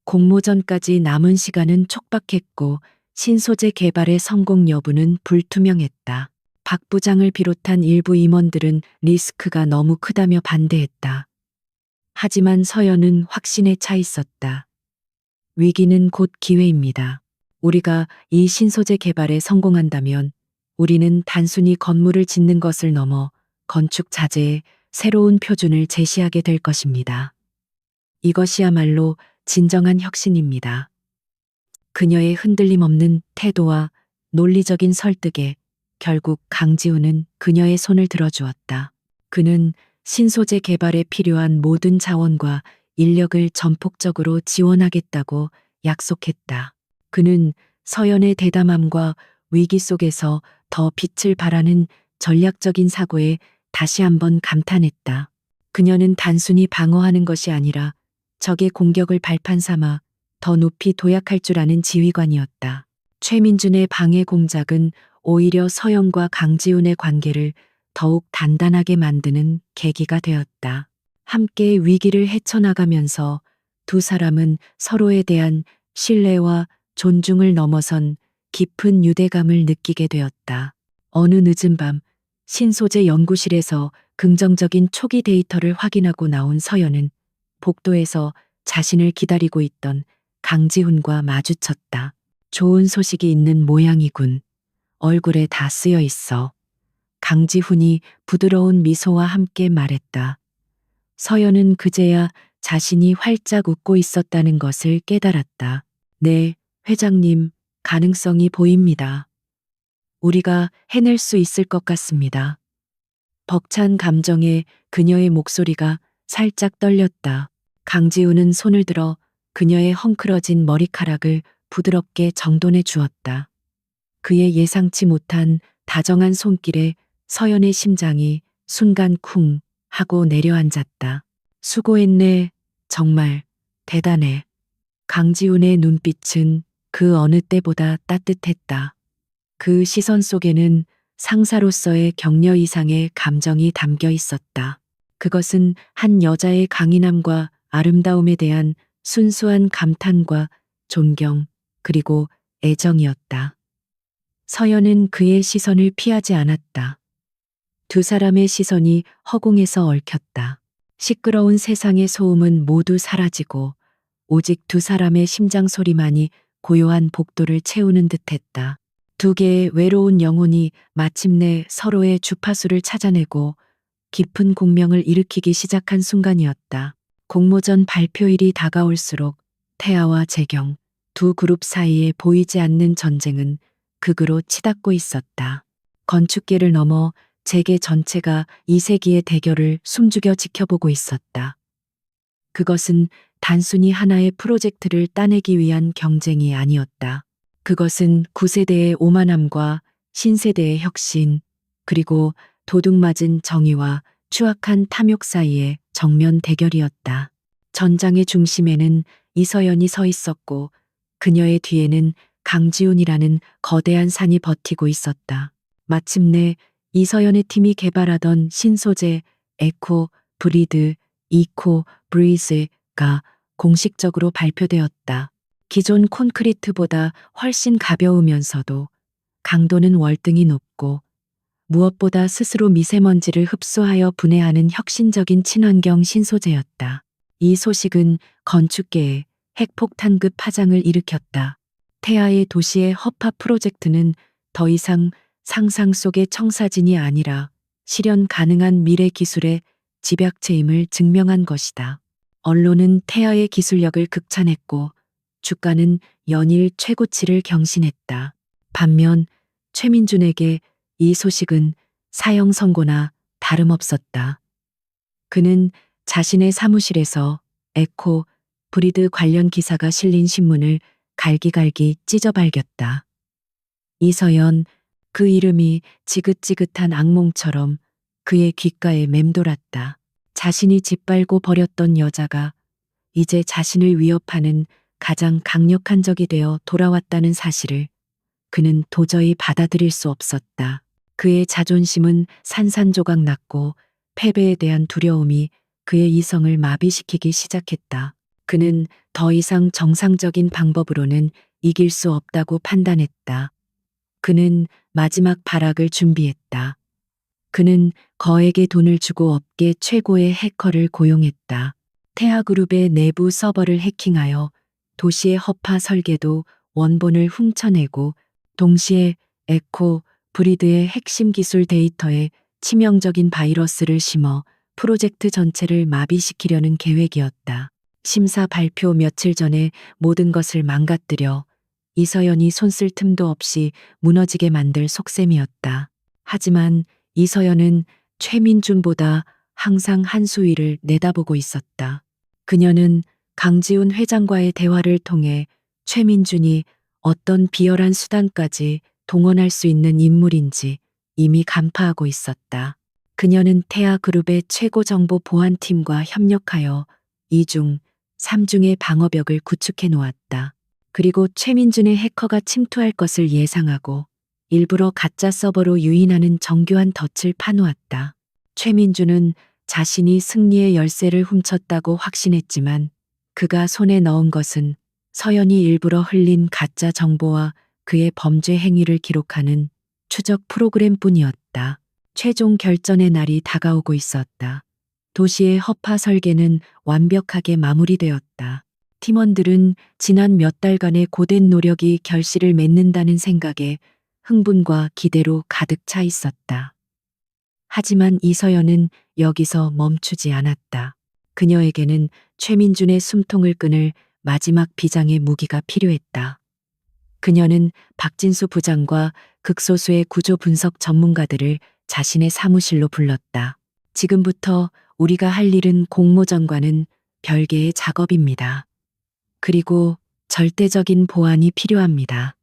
공모전까지 남은 시간은 촉박했고 신소재 개발의 성공 여부는 불투명했다. 박 부장을 비롯한 일부 임원들은 리스크가 너무 크다며 반대했다. 하지만 서연은 확신에 차 있었다. 위기는 곧 기회입니다. 우리가 이 신소재 개발에 성공한다면 우리는 단순히 건물을 짓는 것을 넘어 건축 자재의 새로운 표준을 제시하게 될 것입니다. 이것이야말로 진정한 혁신입니다. 그녀의 흔들림 없는 태도와 논리적인 설득에 결국 강지우는 그녀의 손을 들어주었다. 그는 신소재 개발에 필요한 모든 자원과 인력을 전폭적으로 지원하겠다고 약속했다. 그는 서연의 대담함과 위기 속에서 더 빛을 발하는 전략적인 사고에 다시 한번 감탄했다. 그녀는 단순히 방어하는 것이 아니라 적의 공격을 발판 삼아 더 높이 도약할 줄 아는 지휘관이었다. 최민준의 방해 공작은 오히려 서연과 강지훈의 관계를 더욱 단단하게 만드는 계기가 되었다. 함께 위기를 헤쳐나가면서 두 사람은 서로에 대한 신뢰와 존중을 넘어선 깊은 유대감을 느끼게 되었다. 어느 늦은 밤 신소재 연구실에서 긍정적인 초기 데이터를 확인하고 나온 서연은 복도에서 자신을 기다리고 있던 강지훈과 마주쳤다. 좋은 소식이 있는 모양이군. 얼굴에 다 쓰여 있어. 강지훈이 부드러운 미소와 함께 말했다. 서연은 그제야 자신이 활짝 웃고 있었다는 것을 깨달았다. 네, 회장님, 가능성이 보입니다. 우리가 해낼 수 있을 것 같습니다. 벅찬 감정에 그녀의 목소리가 살짝 떨렸다. 강지우는 손을 들어 그녀의 헝클어진 머리카락을 부드럽게 정돈해 주었다. 그의 예상치 못한 다정한 손길에 서연의 심장이 순간 쿵 하고 내려앉았다. 수고했네. 정말 대단해. 강지훈의 눈빛은 그 어느 때보다 따뜻했다. 그 시선 속에는 상사로서의 격려 이상의 감정이 담겨 있었다. 그것은 한 여자의 강인함과 아름다움에 대한 순수한 감탄과 존경 그리고 애정이었다. 서연은 그의 시선을 피하지 않았다. 두 사람의 시선이 허공에서 얽혔다. 시끄러운 세상의 소음은 모두 사라지고 오직 두 사람의 심장 소리만이 고요한 복도를 채우는 듯했다. 두 개의 외로운 영혼이 마침내 서로의 주파수를 찾아내고 깊은 공명을 일으키기 시작한 순간이었다. 공모전 발표일이 다가올수록 태아와 재경 두 그룹 사이에 보이지 않는 전쟁은 극으로 치닫고 있었다. 건축계를 넘어 세계 전체가 이 세기의 대결을 숨죽여 지켜보고 있었다. 그것은 단순히 하나의 프로젝트를 따내기 위한 경쟁이 아니었다. 그것은 구세대의 오만함과 신세대의 혁신, 그리고 도둑맞은 정의와 추악한 탐욕 사이의 정면 대결이었다. 전장의 중심에는 이서연이 서 있었고 그녀의 뒤에는 강지훈이라는 거대한 산이 버티고 있었다. 마침내 이서연의 팀이 개발하던 신소재 에코 브리드 이코 브리즈가 공식적으로 발표되었다. 기존 콘크리트보다 훨씬 가벼우면서도 강도는 월등히 높고 무엇보다 스스로 미세먼지를 흡수하여 분해하는 혁신적인 친환경 신소재였다. 이 소식은 건축계에 핵폭탄급 파장을 일으켰다. 태아의 도시의 허파 프로젝트는 더 이상 상상 속의 청사진이 아니라 실현 가능한 미래 기술의 집약체임을 증명한 것이다. 언론은 태아의 기술력을 극찬했고 주가는 연일 최고치를 경신했다. 반면 최민준에게 이 소식은 사형 선고나 다름없었다. 그는 자신의 사무실에서 에코 브리드 관련 기사가 실린 신문을 갈기갈기 찢어발겼다. 이서연, 그 이름이 지긋지긋한 악몽처럼 그의 귓가에 맴돌았다. 자신이 짓밟고 버렸던 여자가 이제 자신을 위협하는 가장 강력한 적이 되어 돌아왔다는 사실을 그는 도저히 받아들일 수 없었다. 그의 자존심은 산산조각 났고 패배에 대한 두려움이 그의 이성을 마비시키기 시작했다. 그는 더 이상 정상적인 방법으로는 이길 수 없다고 판단했다. 그는 마지막 발악을 준비했다. 그는 거액의 돈을 주고 업계 최고의 해커를 고용했다. 태아그룹의 내부 서버를 해킹하여 도시의 허파 설계도 원본을 훔쳐내고 동시에 에코 브리드의 핵심 기술 데이터에 치명적인 바이러스를 심어 프로젝트 전체를 마비시키려는 계획이었다. 심사 발표 며칠 전에 모든 것을 망가뜨려 이서연이 손쓸 틈도 없이 무너지게 만들 속셈이었다. 하지만 이서연은 최민준보다 항상 한 수 위를 내다보고 있었다. 그녀는 강지훈 회장과의 대화를 통해 최민준이 어떤 비열한 수단까지 동원할 수 있는 인물인지 이미 간파하고 있었다. 그녀는 태아그룹의 최고 정보 보안팀과 협력하여 2중, 3중의 방어벽을 구축해 놓았다. 그리고 최민준의 해커가 침투할 것을 예상하고 일부러 가짜 서버로 유인하는 정교한 덫을 파놓았다. 최민준은 자신이 승리의 열쇠를 훔쳤다고 확신했지만 그가 손에 넣은 것은 서연이 일부러 흘린 가짜 정보와 그의 범죄 행위를 기록하는 추적 프로그램뿐이었다. 최종 결전의 날이 다가오고 있었다. 도시의 허파 설계는 완벽하게 마무리되었다. 팀원들은 지난 몇 달간의 고된 노력이 결실을 맺는다는 생각에 흥분과 기대로 가득 차 있었다. 하지만 이서연은 여기서 멈추지 않았다. 그녀에게는 최민준의 숨통을 끊을 마지막 비장의 무기가 필요했다. 그녀는 박진수 부장과 극소수의 구조 분석 전문가들을 자신의 사무실로 불렀다. 지금부터 우리가 할 일은 공모전과는 별개의 작업입니다. 그리고 절대적인 보안이 필요합니다.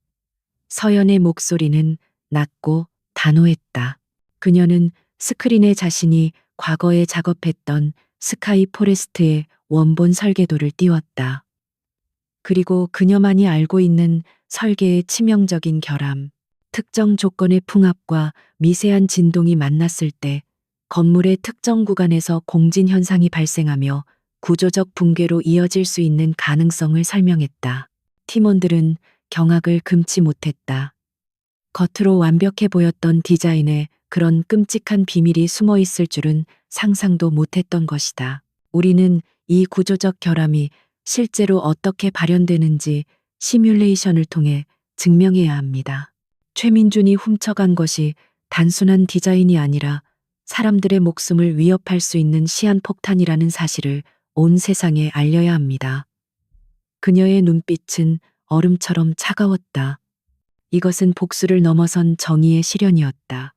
서연의 목소리는 낮고 단호했다. 그녀는 스크린에 자신이 과거에 작업했던 스카이 포레스트의 원본 설계도를 띄웠다. 그리고 그녀만이 알고 있는 설계의 치명적인 결함, 특정 조건의 풍압과 미세한 진동이 만났을 때 건물의 특정 구간에서 공진 현상이 발생하며 구조적 붕괴로 이어질 수 있는 가능성을 설명했다. 팀원들은 경악을 금치 못했다. 겉으로 완벽해 보였던 디자인에 그런 끔찍한 비밀이 숨어 있을 줄은 상상도 못했던 것이다. 우리는 이 구조적 결함이 실제로 어떻게 발현되는지 시뮬레이션을 통해 증명해야 합니다. 최민준이 훔쳐간 것이 단순한 디자인이 아니라 사람들의 목숨을 위협할 수 있는 시한폭탄이라는 사실을 온 세상에 알려야 합니다. 그녀의 눈빛은 얼음처럼 차가웠다. 이것은 복수를 넘어선 정의의 실현이었다.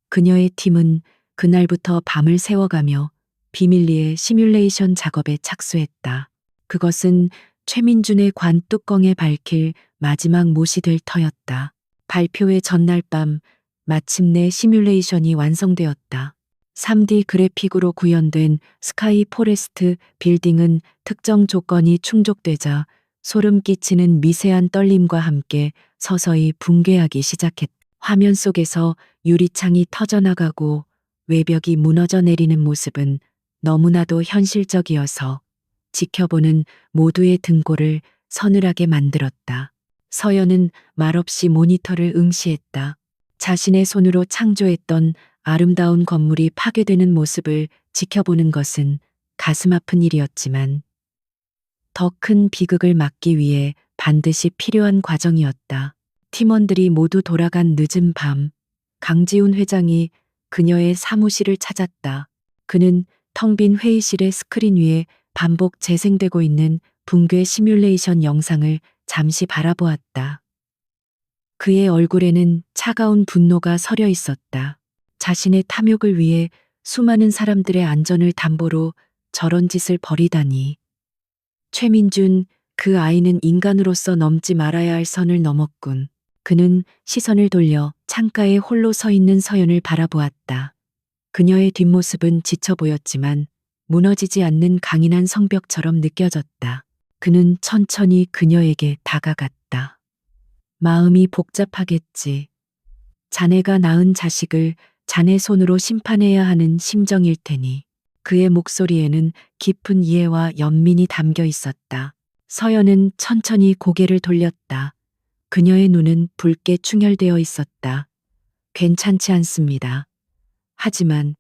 그녀의 팀은 그날부터 밤을 새워가며 비밀리에 시뮬레이션 작업에 착수했다. 그것은 최민준의 관 뚜껑에 밝힐 마지막 못이 될 터였다. 발표회 전날 밤 마침내 시뮬레이션이 완성되었다. 3D 그래픽으로 구현된 스카이 포레스트 빌딩은 특정 조건이 충족되자 소름 끼치는 미세한 떨림과 함께 서서히 붕괴하기 시작했다. 화면 속에서 유리창이 터져나가고 외벽이 무너져 내리는 모습은 너무나도 현실적이어서 지켜보는 모두의 등골을 서늘하게 만들었다. 서연은 말없이 모니터를 응시했다. 자신의 손으로 창조했던 아름다운 건물이 파괴되는 모습을 지켜보는 것은 가슴 아픈 일이었지만 더 큰 비극을 막기 위해 반드시 필요한 과정이었다. 팀원들이 모두 돌아간 늦은 밤, 강지훈 회장이 그녀의 사무실을 찾았다. 그는 텅 빈 회의실의 스크린 위에 반복 재생되고 있는 붕괴 시뮬레이션 영상을 잠시 바라보았다. 그의 얼굴에는 차가운 분노가 서려 있었다. 자신의 탐욕을 위해 수많은 사람들의 안전을 담보로 저런 짓을 벌이다니. 최민준, 그 아이는 인간으로서 넘지 말아야 할 선을 넘었군. 그는 시선을 돌려 창가에 홀로 서 있는 서연을 바라보았다. 그녀의 뒷모습은 지쳐 보였지만 무너지지 않는 강인한 성벽처럼 느껴졌다. 그는 천천히 그녀에게 다가갔다. 마음이 복잡하겠지. 자네가 낳은 자식을 자네 손으로 심판해야 하는 심정일 테니. 그의 목소리에는 깊은 이해와 연민이 담겨 있었다. 서연은 천천히 고개를 돌렸다. 그녀의 눈은 붉게 충혈되어 있었다. 괜찮지 않습니다. 하지만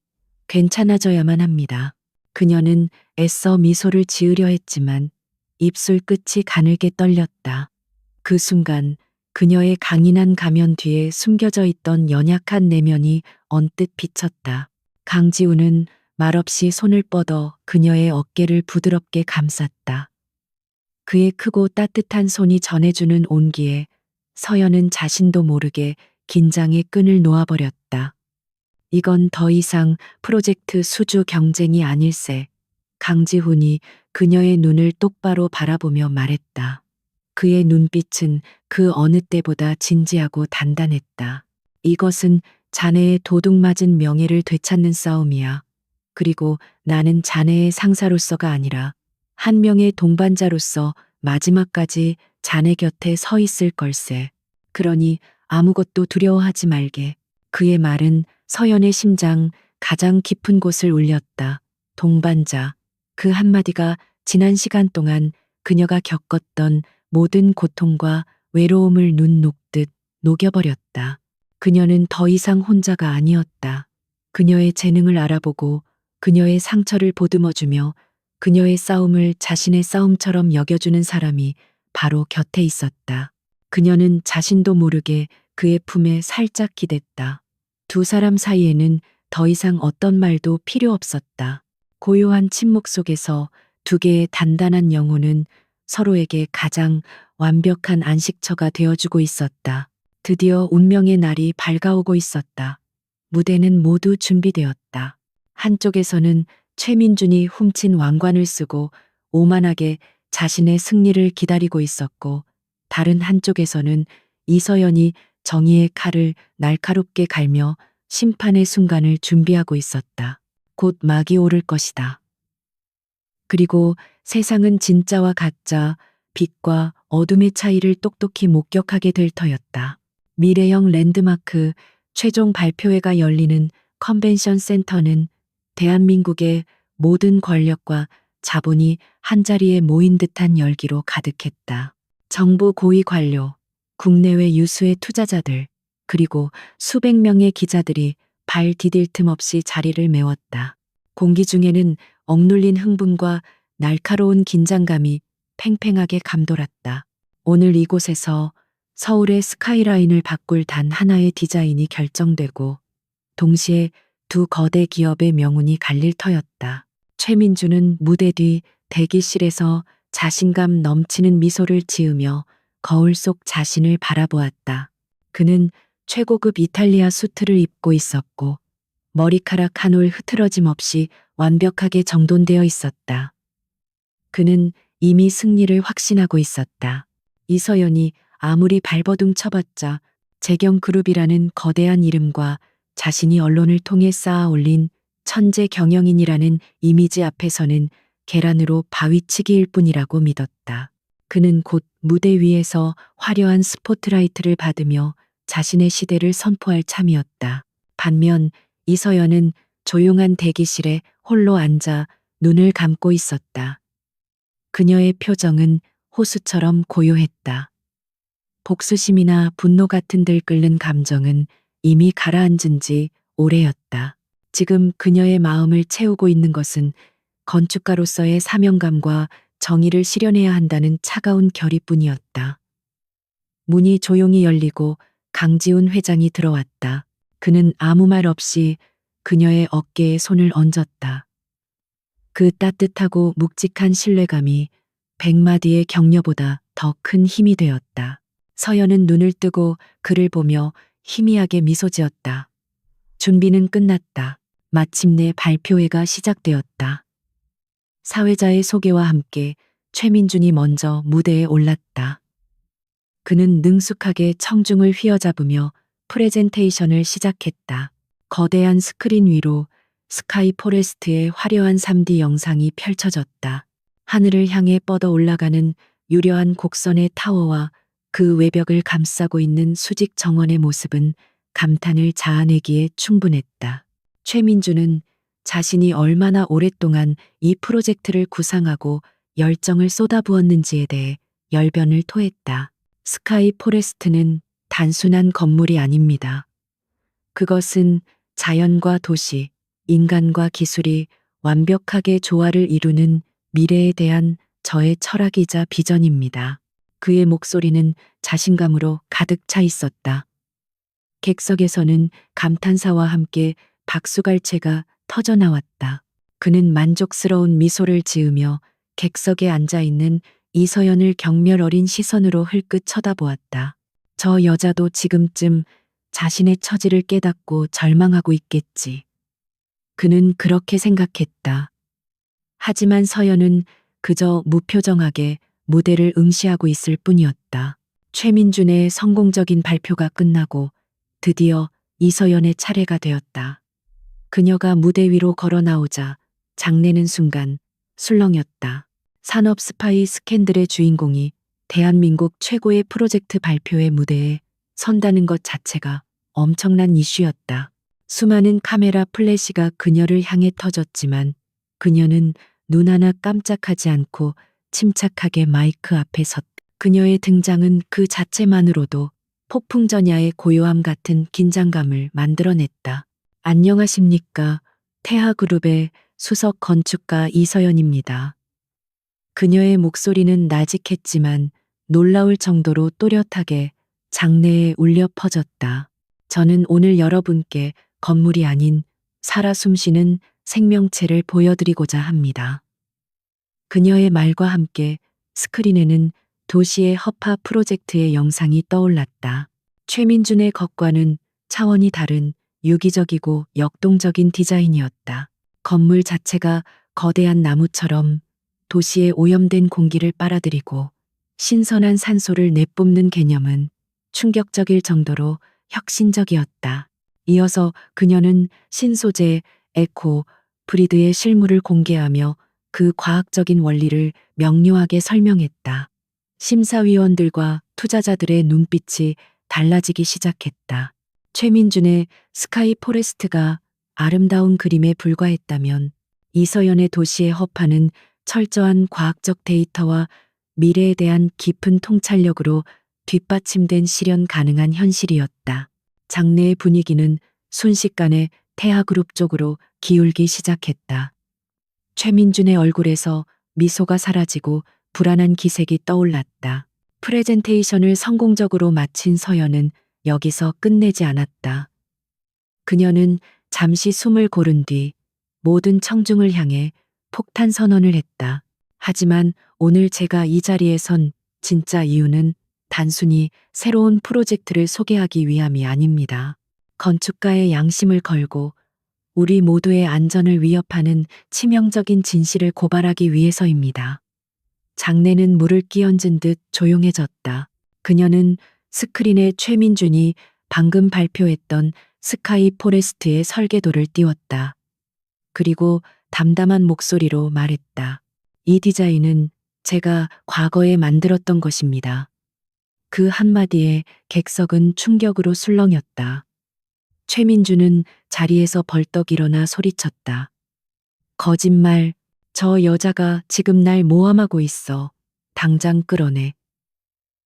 괜찮아져야만 합니다. 그녀는 애써 미소를 지으려 했지만 입술 끝이 가늘게 떨렸다. 그 순간 그녀의 강인한 가면 뒤에 숨겨져 있던 연약한 내면이 언뜻 비쳤다. 강지우는 말없이 손을 뻗어 그녀의 어깨를 부드럽게 감쌌다. 그의 크고 따뜻한 손이 전해주는 온기에 서연은 자신도 모르게 긴장의 끈을 놓아버렸다. 이건 더 이상 프로젝트 수주 경쟁이 아닐세. 강지훈이 그녀의 눈을 똑바로 바라보며 말했다. 그의 눈빛은 그 어느 때보다 진지하고 단단했다. 이것은 자네의 도둑맞은 명예를 되찾는 싸움이야. 그리고 나는 자네의 상사로서가 아니라 한 명의 동반자로서 마지막까지 자네 곁에 서 있을 걸세. 그러니 아무것도 두려워하지 말게. 그의 말은 서연의 심장 가장 깊은 곳을 울렸다. 동반자. 그 한마디가 지난 시간 동안 그녀가 겪었던 모든 고통과 외로움을 눈 녹듯 녹여버렸다. 그녀는 더 이상 혼자가 아니었다. 그녀의 재능을 알아보고 그녀의 상처를 보듬어주며 그녀의 싸움을 자신의 싸움처럼 여겨주는 사람이 바로 곁에 있었다. 그녀는 자신도 모르게 그의 품에 살짝 기댔다. 두 사람 사이에는 더 이상 어떤 말도 필요 없었다. 고요한 침묵 속에서 두 개의 단단한 영혼은 서로에게 가장 완벽한 안식처가 되어주고 있었다. 드디어 운명의 날이 밝아오고 있었다. 무대는 모두 준비되었다. 한쪽에서는 최민준이 훔친 왕관을 쓰고 오만하게 자신의 승리를 기다리고 있었고, 다른 한쪽에서는 이서연이 정의의 칼을 날카롭게 갈며 심판의 순간을 준비하고 있었다. 곧 막이 오를 것이다. 그리고 세상은 진짜와 가짜, 빛과 어둠의 차이를 똑똑히 목격하게 될 터였다. 미래형 랜드마크 최종 발표회가 열리는 컨벤션 센터는 대한민국의 모든 권력과 자본이 한자리에 모인 듯한 열기로 가득했다. 정부 고위 관료, 국내외 유수의 투자자들, 그리고 수백 명의 기자들이 발 디딜 틈 없이 자리를 메웠다. 공기 중에는 억눌린 흥분과 날카로운 긴장감이 팽팽하게 감돌았다. 오늘 이곳에서 서울의 스카이라인을 바꿀 단 하나의 디자인이 결정되고 동시에 두 거대 기업의 명운이 갈릴 터였다. 최민주는 무대 뒤 대기실에서 자신감 넘치는 미소를 지으며 거울 속 자신을 바라보았다. 그는 최고급 이탈리아 수트를 입고 있었고 머리카락 한 올 흐트러짐 없이 완벽하게 정돈되어 있었다. 그는 이미 승리를 확신하고 있었다. 이서연이 아무리 발버둥 쳐봤자 재경그룹이라는 거대한 이름과 자신이 언론을 통해 쌓아 올린 천재 경영인이라는 이미지 앞에서는 계란으로 바위치기일 뿐이라고 믿었다. 그는 곧 무대 위에서 화려한 스포트라이트를 받으며 자신의 시대를 선포할 참이었다. 반면 이서연은 조용한 대기실에 홀로 앉아 눈을 감고 있었다. 그녀의 표정은 호수처럼 고요했다. 복수심이나 분노 같은 들끓는 감정은 이미 가라앉은 지 오래였다. 지금 그녀의 마음을 채우고 있는 것은 건축가로서의 사명감과 정의를 실현해야 한다는 차가운 결의뿐이었다. 문이 조용히 열리고 강지훈 회장이 들어왔다. 그는 아무 말 없이 그녀의 어깨에 손을 얹었다. 그 따뜻하고 묵직한 신뢰감이 100마디의 격려보다 더 큰 힘이 되었다. 서연은 눈을 뜨고 그를 보며 희미하게 미소 지었다. 준비는 끝났다. 마침내 발표회가 시작되었다. 사회자의 소개와 함께 최민준이 먼저 무대에 올랐다. 그는 능숙하게 청중을 휘어잡으며 프레젠테이션을 시작했다. 거대한 스크린 위로 스카이 포레스트의 화려한 3D 영상이 펼쳐졌다. 하늘을 향해 뻗어 올라가는 유려한 곡선의 타워와 그 외벽을 감싸고 있는 수직 정원의 모습은 감탄을 자아내기에 충분했다. 최민주는 자신이 얼마나 오랫동안 이 프로젝트를 구상하고 열정을 쏟아부었는지에 대해 열변을 토했다. 스카이 포레스트는 단순한 건물이 아닙니다. 그것은 자연과 도시, 인간과 기술이 완벽하게 조화를 이루는 미래에 대한 저의 철학이자 비전입니다. 그의 목소리는 자신감으로 가득 차 있었다. 객석에서는 감탄사와 함께 박수갈채가 터져나왔다. 그는 만족스러운 미소를 지으며 객석에 앉아 있는 이서연을 경멸 어린 시선으로 흘끗 쳐다보았다. 저 여자도 지금쯤 자신의 처지를 깨닫고 절망하고 있겠지. 그는 그렇게 생각했다. 하지만 서연은 그저 무표정하게 무대를 응시하고 있을 뿐이었다. 최민준의 성공적인 발표가 끝나고 드디어 이서연의 차례가 되었다. 그녀가 무대 위로 걸어 나오자 장내는 순간 술렁였다. 산업 스파이 스캔들의 주인공이 대한민국 최고의 프로젝트 발표회 무대에 선다는 것 자체가 엄청난 이슈였다. 수많은 카메라 플래시가 그녀를 향해 터졌지만 그녀는 눈 하나 깜짝하지 않고 침착하게 마이크 앞에 섰다. 그녀의 등장은 그 자체만으로도 폭풍전야의 고요함 같은 긴장감을 만들어냈다. 안녕하십니까. 태하그룹의 수석 건축가 이서연입니다. 그녀의 목소리는 나직했지만 놀라울 정도로 또렷하게 장내에 울려 퍼졌다. 저는 오늘 여러분께 건물이 아닌 살아 숨쉬는 생명체를 보여드리고자 합니다. 그녀의 말과 함께 스크린에는 도시의 허파 프로젝트의 영상이 떠올랐다. 최민준의 것과는 차원이 다른 유기적이고 역동적인 디자인이었다. 건물 자체가 거대한 나무처럼 도시의 오염된 공기를 빨아들이고 신선한 산소를 내뿜는 개념은 충격적일 정도로 혁신적이었다. 이어서 그녀는 신소재, 에코, 브리드의 실물을 공개하며 그 과학적인 원리를 명료하게 설명했다. 심사위원들과 투자자들의 눈빛이 달라지기 시작했다. 최민준의 스카이 포레스트가 아름다운 그림에 불과했다면 이서연의 도시의 허파는 철저한 과학적 데이터와 미래에 대한 깊은 통찰력으로 뒷받침된 실현 가능한 현실이었다. 장내의 분위기는 순식간에 태아그룹 쪽으로 기울기 시작했다. 최민준의 얼굴에서 미소가 사라지고 불안한 기색이 떠올랐다. 프레젠테이션을 성공적으로 마친 서연은 여기서 끝내지 않았다. 그녀는 잠시 숨을 고른 뒤 모든 청중을 향해 폭탄 선언을 했다. 하지만 오늘 제가 이 자리에 선 진짜 이유는 단순히 새로운 프로젝트를 소개하기 위함이 아닙니다. 건축가의 양심을 걸고 우리 모두의 안전을 위협하는 치명적인 진실을 고발하기 위해서입니다. 장내는 물을 끼얹은 듯 조용해졌다. 그녀는 스크린에 최민준이 방금 발표했던 스카이 포레스트의 설계도를 띄웠다. 그리고 담담한 목소리로 말했다. 이 디자인은 제가 과거에 만들었던 것입니다. 그 한마디에 객석은 충격으로 술렁였다. 최민주는 자리에서 벌떡 일어나 소리쳤다. 거짓말, 저 여자가 지금 날 모함하고 있어. 당장 끌어내.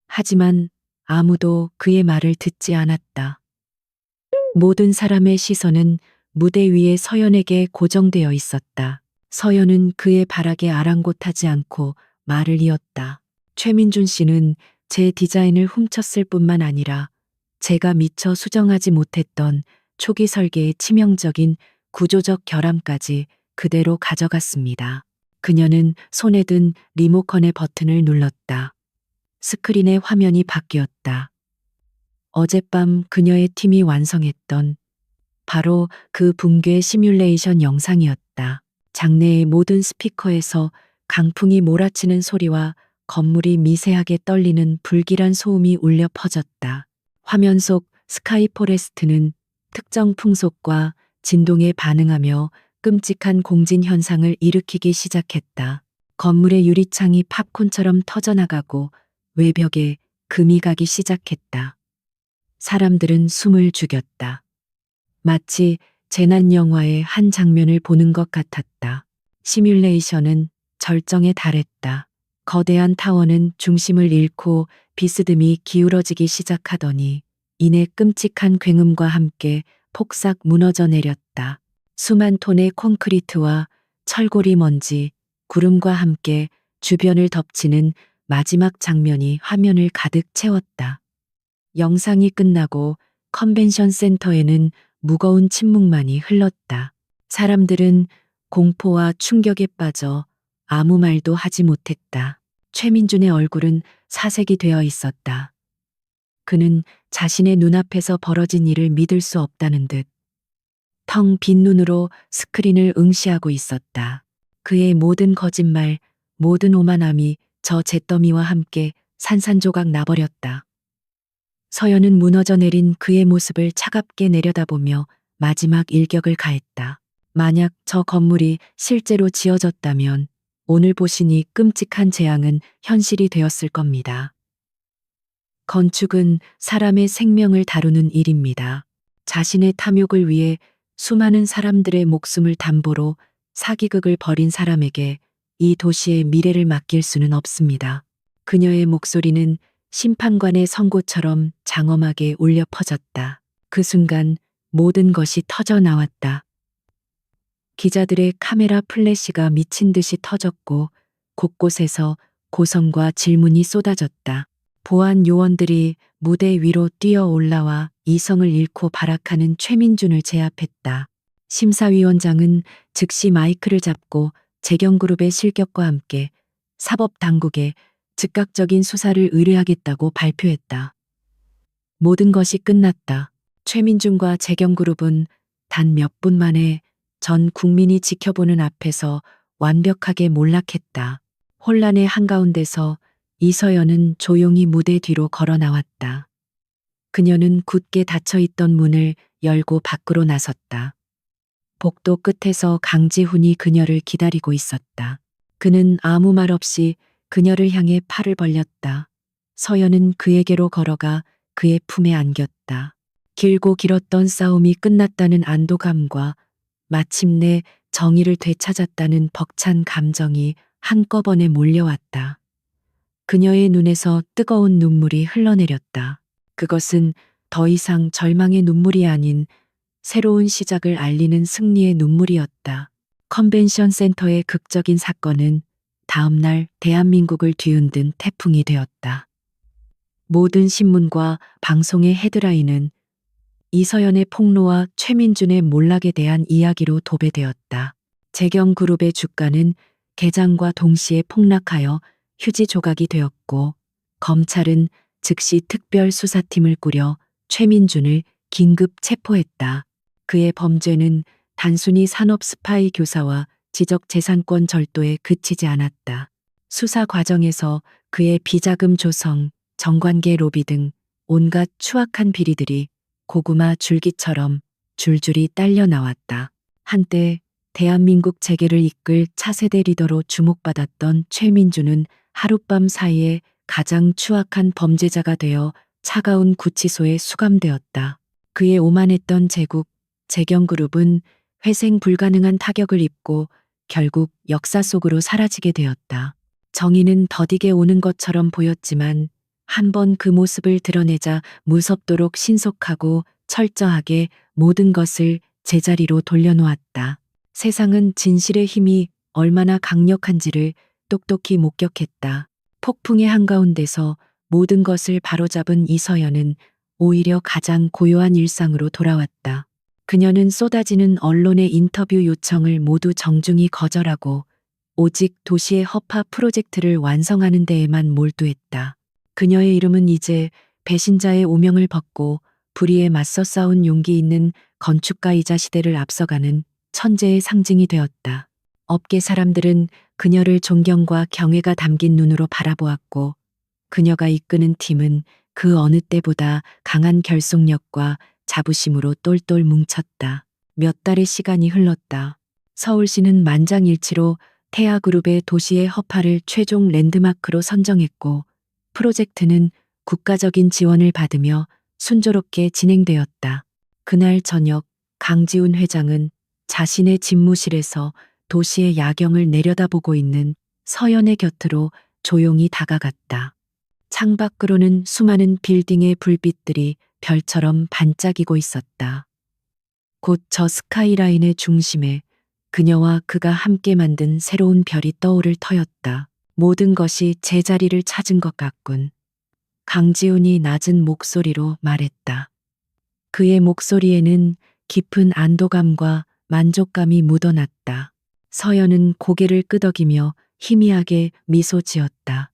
하지만 아무도 그의 말을 듣지 않았다. 모든 사람의 시선은 무대 위에 서연에게 고정되어 있었다. 서연은 그의 발악에 아랑곳하지 않고 말을 이었다. 최민준 씨는 제 디자인을 훔쳤을 뿐만 아니라 제가 미처 수정하지 못했던 초기 설계의 치명적인 구조적 결함까지 그대로 가져갔습니다. 그녀는 손에 든 리모컨의 버튼을 눌렀다. 스크린의 화면이 바뀌었다. 어젯밤 그녀의 팀이 완성했던 바로 그 붕괴 시뮬레이션 영상이었다. 장내의 모든 스피커에서 강풍이 몰아치는 소리와 건물이 미세하게 떨리는 불길한 소음이 울려 퍼졌다. 화면 속 스카이 포레스트는 특정 풍속과 진동에 반응하며 끔찍한 공진 현상을 일으키기 시작했다. 건물의 유리창이 팝콘처럼 터져나가고 외벽에 금이 가기 시작했다. 사람들은 숨을 죽였다. 마치 재난 영화의 한 장면을 보는 것 같았다. 시뮬레이션은 절정에 달했다. 거대한 타워는 중심을 잃고 비스듬히 기울어지기 시작하더니 이내 끔찍한 굉음과 함께 폭삭 무너져 내렸다. 수만 톤의 콘크리트와 철골이 먼지, 구름과 함께 주변을 덮치는 마지막 장면이 화면을 가득 채웠다. 영상이 끝나고 컨벤션 센터에는 무거운 침묵만이 흘렀다. 사람들은 공포와 충격에 빠져 아무 말도 하지 못했다. 최민준의 얼굴은 사색이 되어 있었다. 그는 자신의 눈앞에서 벌어진 일을 믿을 수 없다는 듯 텅 빈 눈으로 스크린을 응시하고 있었다. 그의 모든 거짓말, 모든 오만함이 저 잿더미와 함께 산산조각 나버렸다. 서연은 무너져 내린 그의 모습을 차갑게 내려다보며 마지막 일격을 가했다. 만약 저 건물이 실제로 지어졌다면 오늘 보신 이 끔찍한 재앙은 현실이 되었을 겁니다. 건축은 사람의 생명을 다루는 일입니다. 자신의 탐욕을 위해 수많은 사람들의 목숨을 담보로 사기극을 벌인 사람에게 이 도시의 미래를 맡길 수는 없습니다. 그녀의 목소리는 심판관의 선고처럼 장엄하게 울려 퍼졌다. 그 순간 모든 것이 터져 나왔다. 기자들의 카메라 플래시가 미친 듯이 터졌고 곳곳에서 고성과 질문이 쏟아졌다. 보안 요원들이 무대 위로 뛰어 올라와 이성을 잃고 발악하는 최민준을 제압했다. 심사위원장은 즉시 마이크를 잡고 재경그룹의 실격과 함께 사법당국에 즉각적인 수사를 의뢰하겠다고 발표했다. 모든 것이 끝났다. 최민준과 재경그룹은 단 몇 분 만에 전 국민이 지켜보는 앞에서 완벽하게 몰락했다. 혼란의 한가운데서 이서연은 조용히 무대 뒤로 걸어 나왔다. 그녀는 굳게 닫혀있던 문을 열고 밖으로 나섰다. 복도 끝에서 강지훈이 그녀를 기다리고 있었다. 그는 아무 말 없이 그녀를 향해 팔을 벌렸다. 서연은 그에게로 걸어가 그의 품에 안겼다. 길고 길었던 싸움이 끝났다는 안도감과 마침내 정의를 되찾았다는 벅찬 감정이 한꺼번에 몰려왔다. 그녀의 눈에서 뜨거운 눈물이 흘러내렸다. 그것은 더 이상 절망의 눈물이 아닌 새로운 시작을 알리는 승리의 눈물이었다. 컨벤션 센터의 극적인 사건은 다음날 대한민국을 뒤흔든 태풍이 되었다. 모든 신문과 방송의 헤드라인은 이서연의 폭로와 최민준의 몰락에 대한 이야기로 도배되었다. 재경그룹의 주가는 개장과 동시에 폭락하여 휴지 조각이 되었고, 검찰은 즉시 특별수사팀을 꾸려 최민준을 긴급 체포했다. 그의 범죄는 단순히 산업 스파이 교사와 지적재산권 절도에 그치지 않았다. 수사 과정에서 그의 비자금 조성, 정관계 로비 등 온갖 추악한 비리들이 고구마 줄기처럼 줄줄이 딸려 나왔다. 한때 대한민국 재계를 이끌 차세대 리더로 주목받았던 최민준은 하룻밤 사이에 가장 추악한 범죄자가 되어 차가운 구치소에 수감되었다. 그의 오만했던 제국, 재경그룹은 회생 불가능한 타격을 입고 결국 역사 속으로 사라지게 되었다. 정의는 더디게 오는 것처럼 보였지만 한 번 그 모습을 드러내자 무섭도록 신속하고 철저하게 모든 것을 제자리로 돌려놓았다. 세상은 진실의 힘이 얼마나 강력한지를 똑똑히 목격했다. 폭풍의 한가운데서 모든 것을 바로잡은 이서연은 오히려 가장 고요한 일상으로 돌아왔다. 그녀는 쏟아지는 언론의 인터뷰 요청을 모두 정중히 거절하고 오직 도시의 허파 프로젝트를 완성하는 데에만 몰두했다. 그녀의 이름은 이제 배신자의 오명을 벗고 불의에 맞서 싸운 용기 있는 건축가이자 시대를 앞서가는 천재의 상징이 되었다. 업계 사람들은 그녀를 존경과 경애가 담긴 눈으로 바라보았고, 그녀가 이끄는 팀은 그 어느 때보다 강한 결속력과 자부심으로 똘똘 뭉쳤다. 몇 달의 시간이 흘렀다. 서울시는 만장일치로 태아그룹의 도시의 허파를 최종 랜드마크로 선정했고, 프로젝트는 국가적인 지원을 받으며 순조롭게 진행되었다. 그날 저녁 강지훈 회장은 자신의 집무실에서 도시의 야경을 내려다보고 있는 서연의 곁으로 조용히 다가갔다. 창밖으로는 수많은 빌딩의 불빛들이 별처럼 반짝이고 있었다. 곧 저 스카이라인의 중심에 그녀와 그가 함께 만든 새로운 별이 떠오를 터였다. 모든 것이 제자리를 찾은 것 같군. 강지훈이 낮은 목소리로 말했다. 그의 목소리에는 깊은 안도감과 만족감이 묻어났다. 서연은 고개를 끄덕이며 희미하게 미소 지었다.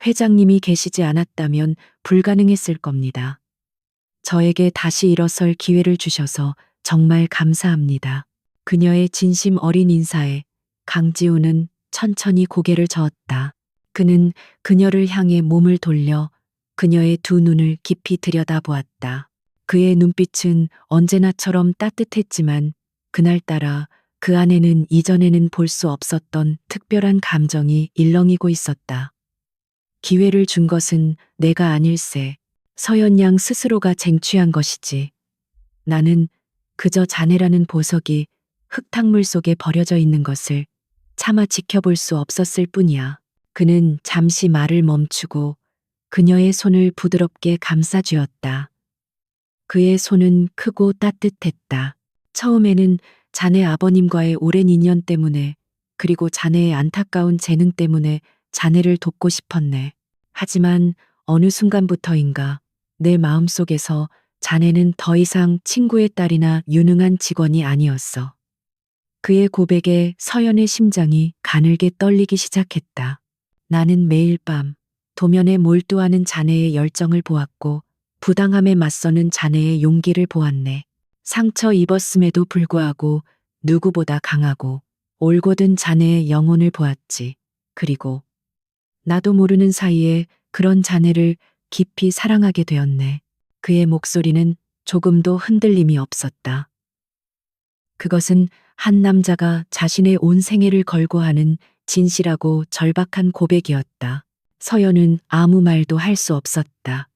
회장님이 계시지 않았다면 불가능했을 겁니다. 저에게 다시 일어설 기회를 주셔서 정말 감사합니다. 그녀의 진심 어린 인사에 강지훈은 천천히 고개를 저었다. 그는 그녀를 향해 몸을 돌려 그녀의 두 눈을 깊이 들여다보았다. 그의 눈빛은 언제나처럼 따뜻했지만 그날따라 그 안에는 이전에는 볼 수 없었던 특별한 감정이 일렁이고 있었다. 기회를 준 것은 내가 아닐세. 서연 양 스스로가 쟁취한 것이지. 나는 그저 자네라는 보석이 흙탕물 속에 버려져 있는 것을 차마 지켜볼 수 없었을 뿐이야. 그는 잠시 말을 멈추고 그녀의 손을 부드럽게 감싸쥐었다. 그의 손은 크고 따뜻했다. 처음에는 자네 아버님과의 오랜 인연 때문에, 그리고 자네의 안타까운 재능 때문에 자네를 돕고 싶었네. 하지만 어느 순간부터인가 내 마음속에서 자네는 더 이상 친구의 딸이나 유능한 직원이 아니었어. 그의 고백에 서연의 심장이 가늘게 떨리기 시작했다. 나는 매일 밤 도면에 몰두하는 자네의 열정을 보았고 부당함에 맞서는 자네의 용기를 보았네. 상처 입었음에도 불구하고 누구보다 강하고 올곧은 자네의 영혼을 보았지. 그리고 나도 모르는 사이에 그런 자네를 깊이 사랑하게 되었네. 그의 목소리는 조금도 흔들림이 없었다. 그것은 한 남자가 자신의 온 생애를 걸고 하는 진실하고 절박한 고백이었다. 서연은 아무 말도 할 수 없었다.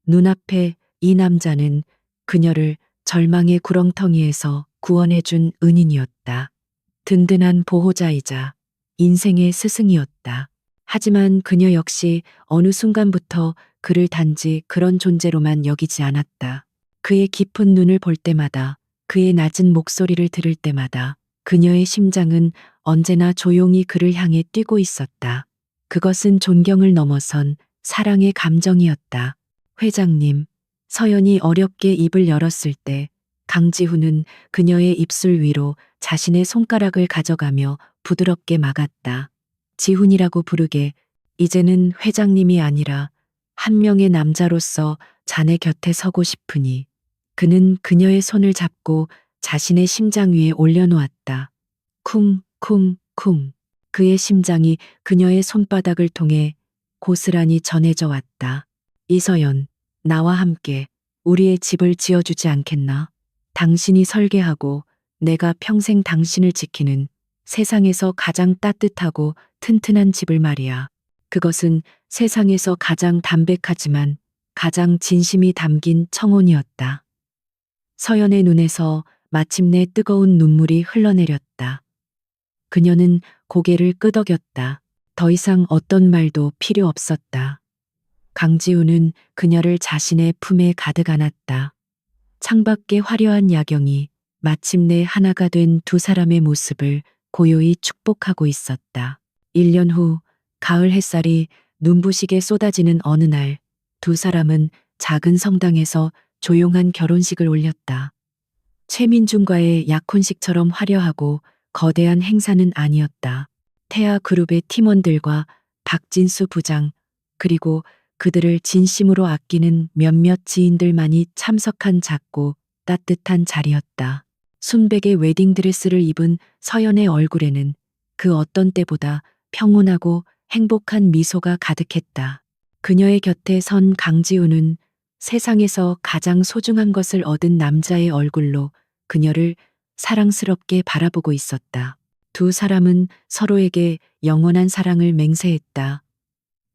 눈앞에 이 남자는 그녀를 절망의 구렁텅이에서 구원해준 은인이었다. 든든한 보호자이자 인생의 스승이었다. 하지만 그녀 역시 어느 순간부터 그를 단지 그런 존재로만 여기지 않았다. 그의 깊은 눈을 볼 때마다, 그의 낮은 목소리를 들을 때마다 그녀의 심장은 언제나 조용히 그를 향해 뛰고 있었다. 그것은 존경을 넘어선 사랑의 감정이었다. 회장님, 서연이 어렵게 입을 열었을 때 강지훈은 그녀의 입술 위로 자신의 손가락을 가져가며 부드럽게 막았다. 지훈이라고 부르게. 이제는 회장님이 아니라 한 명의 남자로서 자네 곁에 서고 싶으니. 그는 그녀의 손을 잡고 자신의 심장 위에 올려놓았다. 쿵, 쿵, 쿵. 그의 심장이 그녀의 손바닥을 통해 고스란히 전해져 왔다. 이서연, 나와 함께 우리의 집을 지어주지 않겠나? 당신이 설계하고 내가 평생 당신을 지키는 세상에서 가장 따뜻하고 튼튼한 집을 말이야. 그것은 세상에서 가장 담백하지만 가장 진심이 담긴 청혼이었다. 서연의 눈에서 마침내 뜨거운 눈물이 흘러내렸다. 그녀는 고개를 끄덕였다. 더 이상 어떤 말도 필요 없었다. 강지우는 그녀를 자신의 품에 가득 안았다. 창밖의 화려한 야경이 마침내 하나가 된 두 사람의 모습을 고요히 축복하고 있었다. 1년 후 가을 햇살이 눈부시게 쏟아지는 어느 날, 두 사람은 작은 성당에서 조용한 결혼식을 올렸다. 최민중과의 약혼식처럼 화려하고 거대한 행사는 아니었다. 태아 그룹의 팀원들과 박진수 부장, 그리고 그들을 진심으로 아끼는 몇몇 지인들만이 참석한 작고 따뜻한 자리였다. 순백의 웨딩드레스를 입은 서연의 얼굴에는 그 어떤 때보다 평온하고 행복한 미소가 가득했다. 그녀의 곁에 선 강지우는 세상에서 가장 소중한 것을 얻은 남자의 얼굴로 그녀를 사랑스럽게 바라보고 있었다. 두 사람은 서로에게 영원한 사랑을 맹세했다.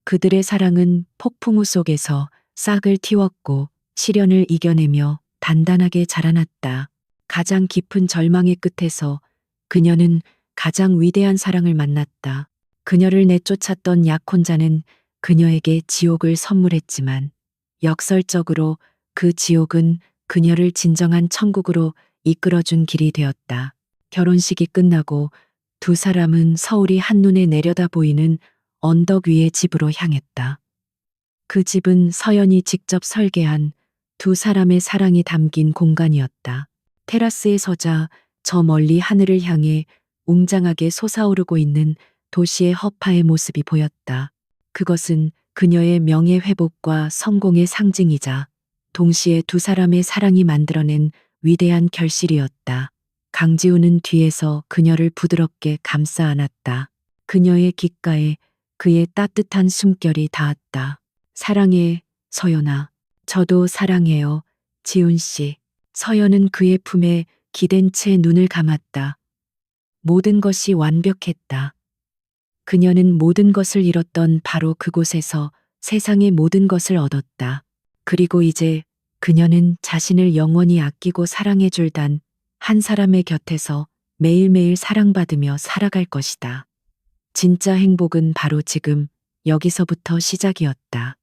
그들의 사랑은 폭풍우 속에서 싹을 틔웠고 시련을 이겨내며 단단하게 자라났다. 가장 깊은 절망의 끝에서 그녀는 가장 위대한 사랑을 만났다. 그녀를 내쫓았던 약혼자는 그녀에게 지옥을 선물했지만 역설적으로 그 지옥은 그녀를 진정한 천국으로 이끌어준 길이 되었다. 결혼식이 끝나고 두 사람은 서울이 한눈에 내려다 보이는 언덕 위의 집으로 향했다. 그 집은 서연이 직접 설계한 두 사람의 사랑이 담긴 공간이었다. 테라스에 서자 저 멀리 하늘을 향해 웅장하게 솟아오르고 있는 도시의 허파의 모습이 보였다. 그것은 그녀의 명예 회복과 성공의 상징이자 동시에 두 사람의 사랑이 만들어낸 위대한 결실이었다. 강지우는 뒤에서 그녀를 부드럽게 감싸 안았다. 그녀의 귓가에 그의 따뜻한 숨결이 닿았다. 사랑해, 서연아. 저도 사랑해요, 지훈 씨. 서연은 그의 품에 기댄 채 눈을 감았다. 모든 것이 완벽했다. 그녀는 모든 것을 잃었던 바로 그곳에서 세상의 모든 것을 얻었다. 그리고 이제 그녀는 자신을 영원히 아끼고 사랑해줄 단 한 사람의 곁에서 매일매일 사랑받으며 살아갈 것이다. 진짜 행복은 바로 지금 여기서부터 시작이었다.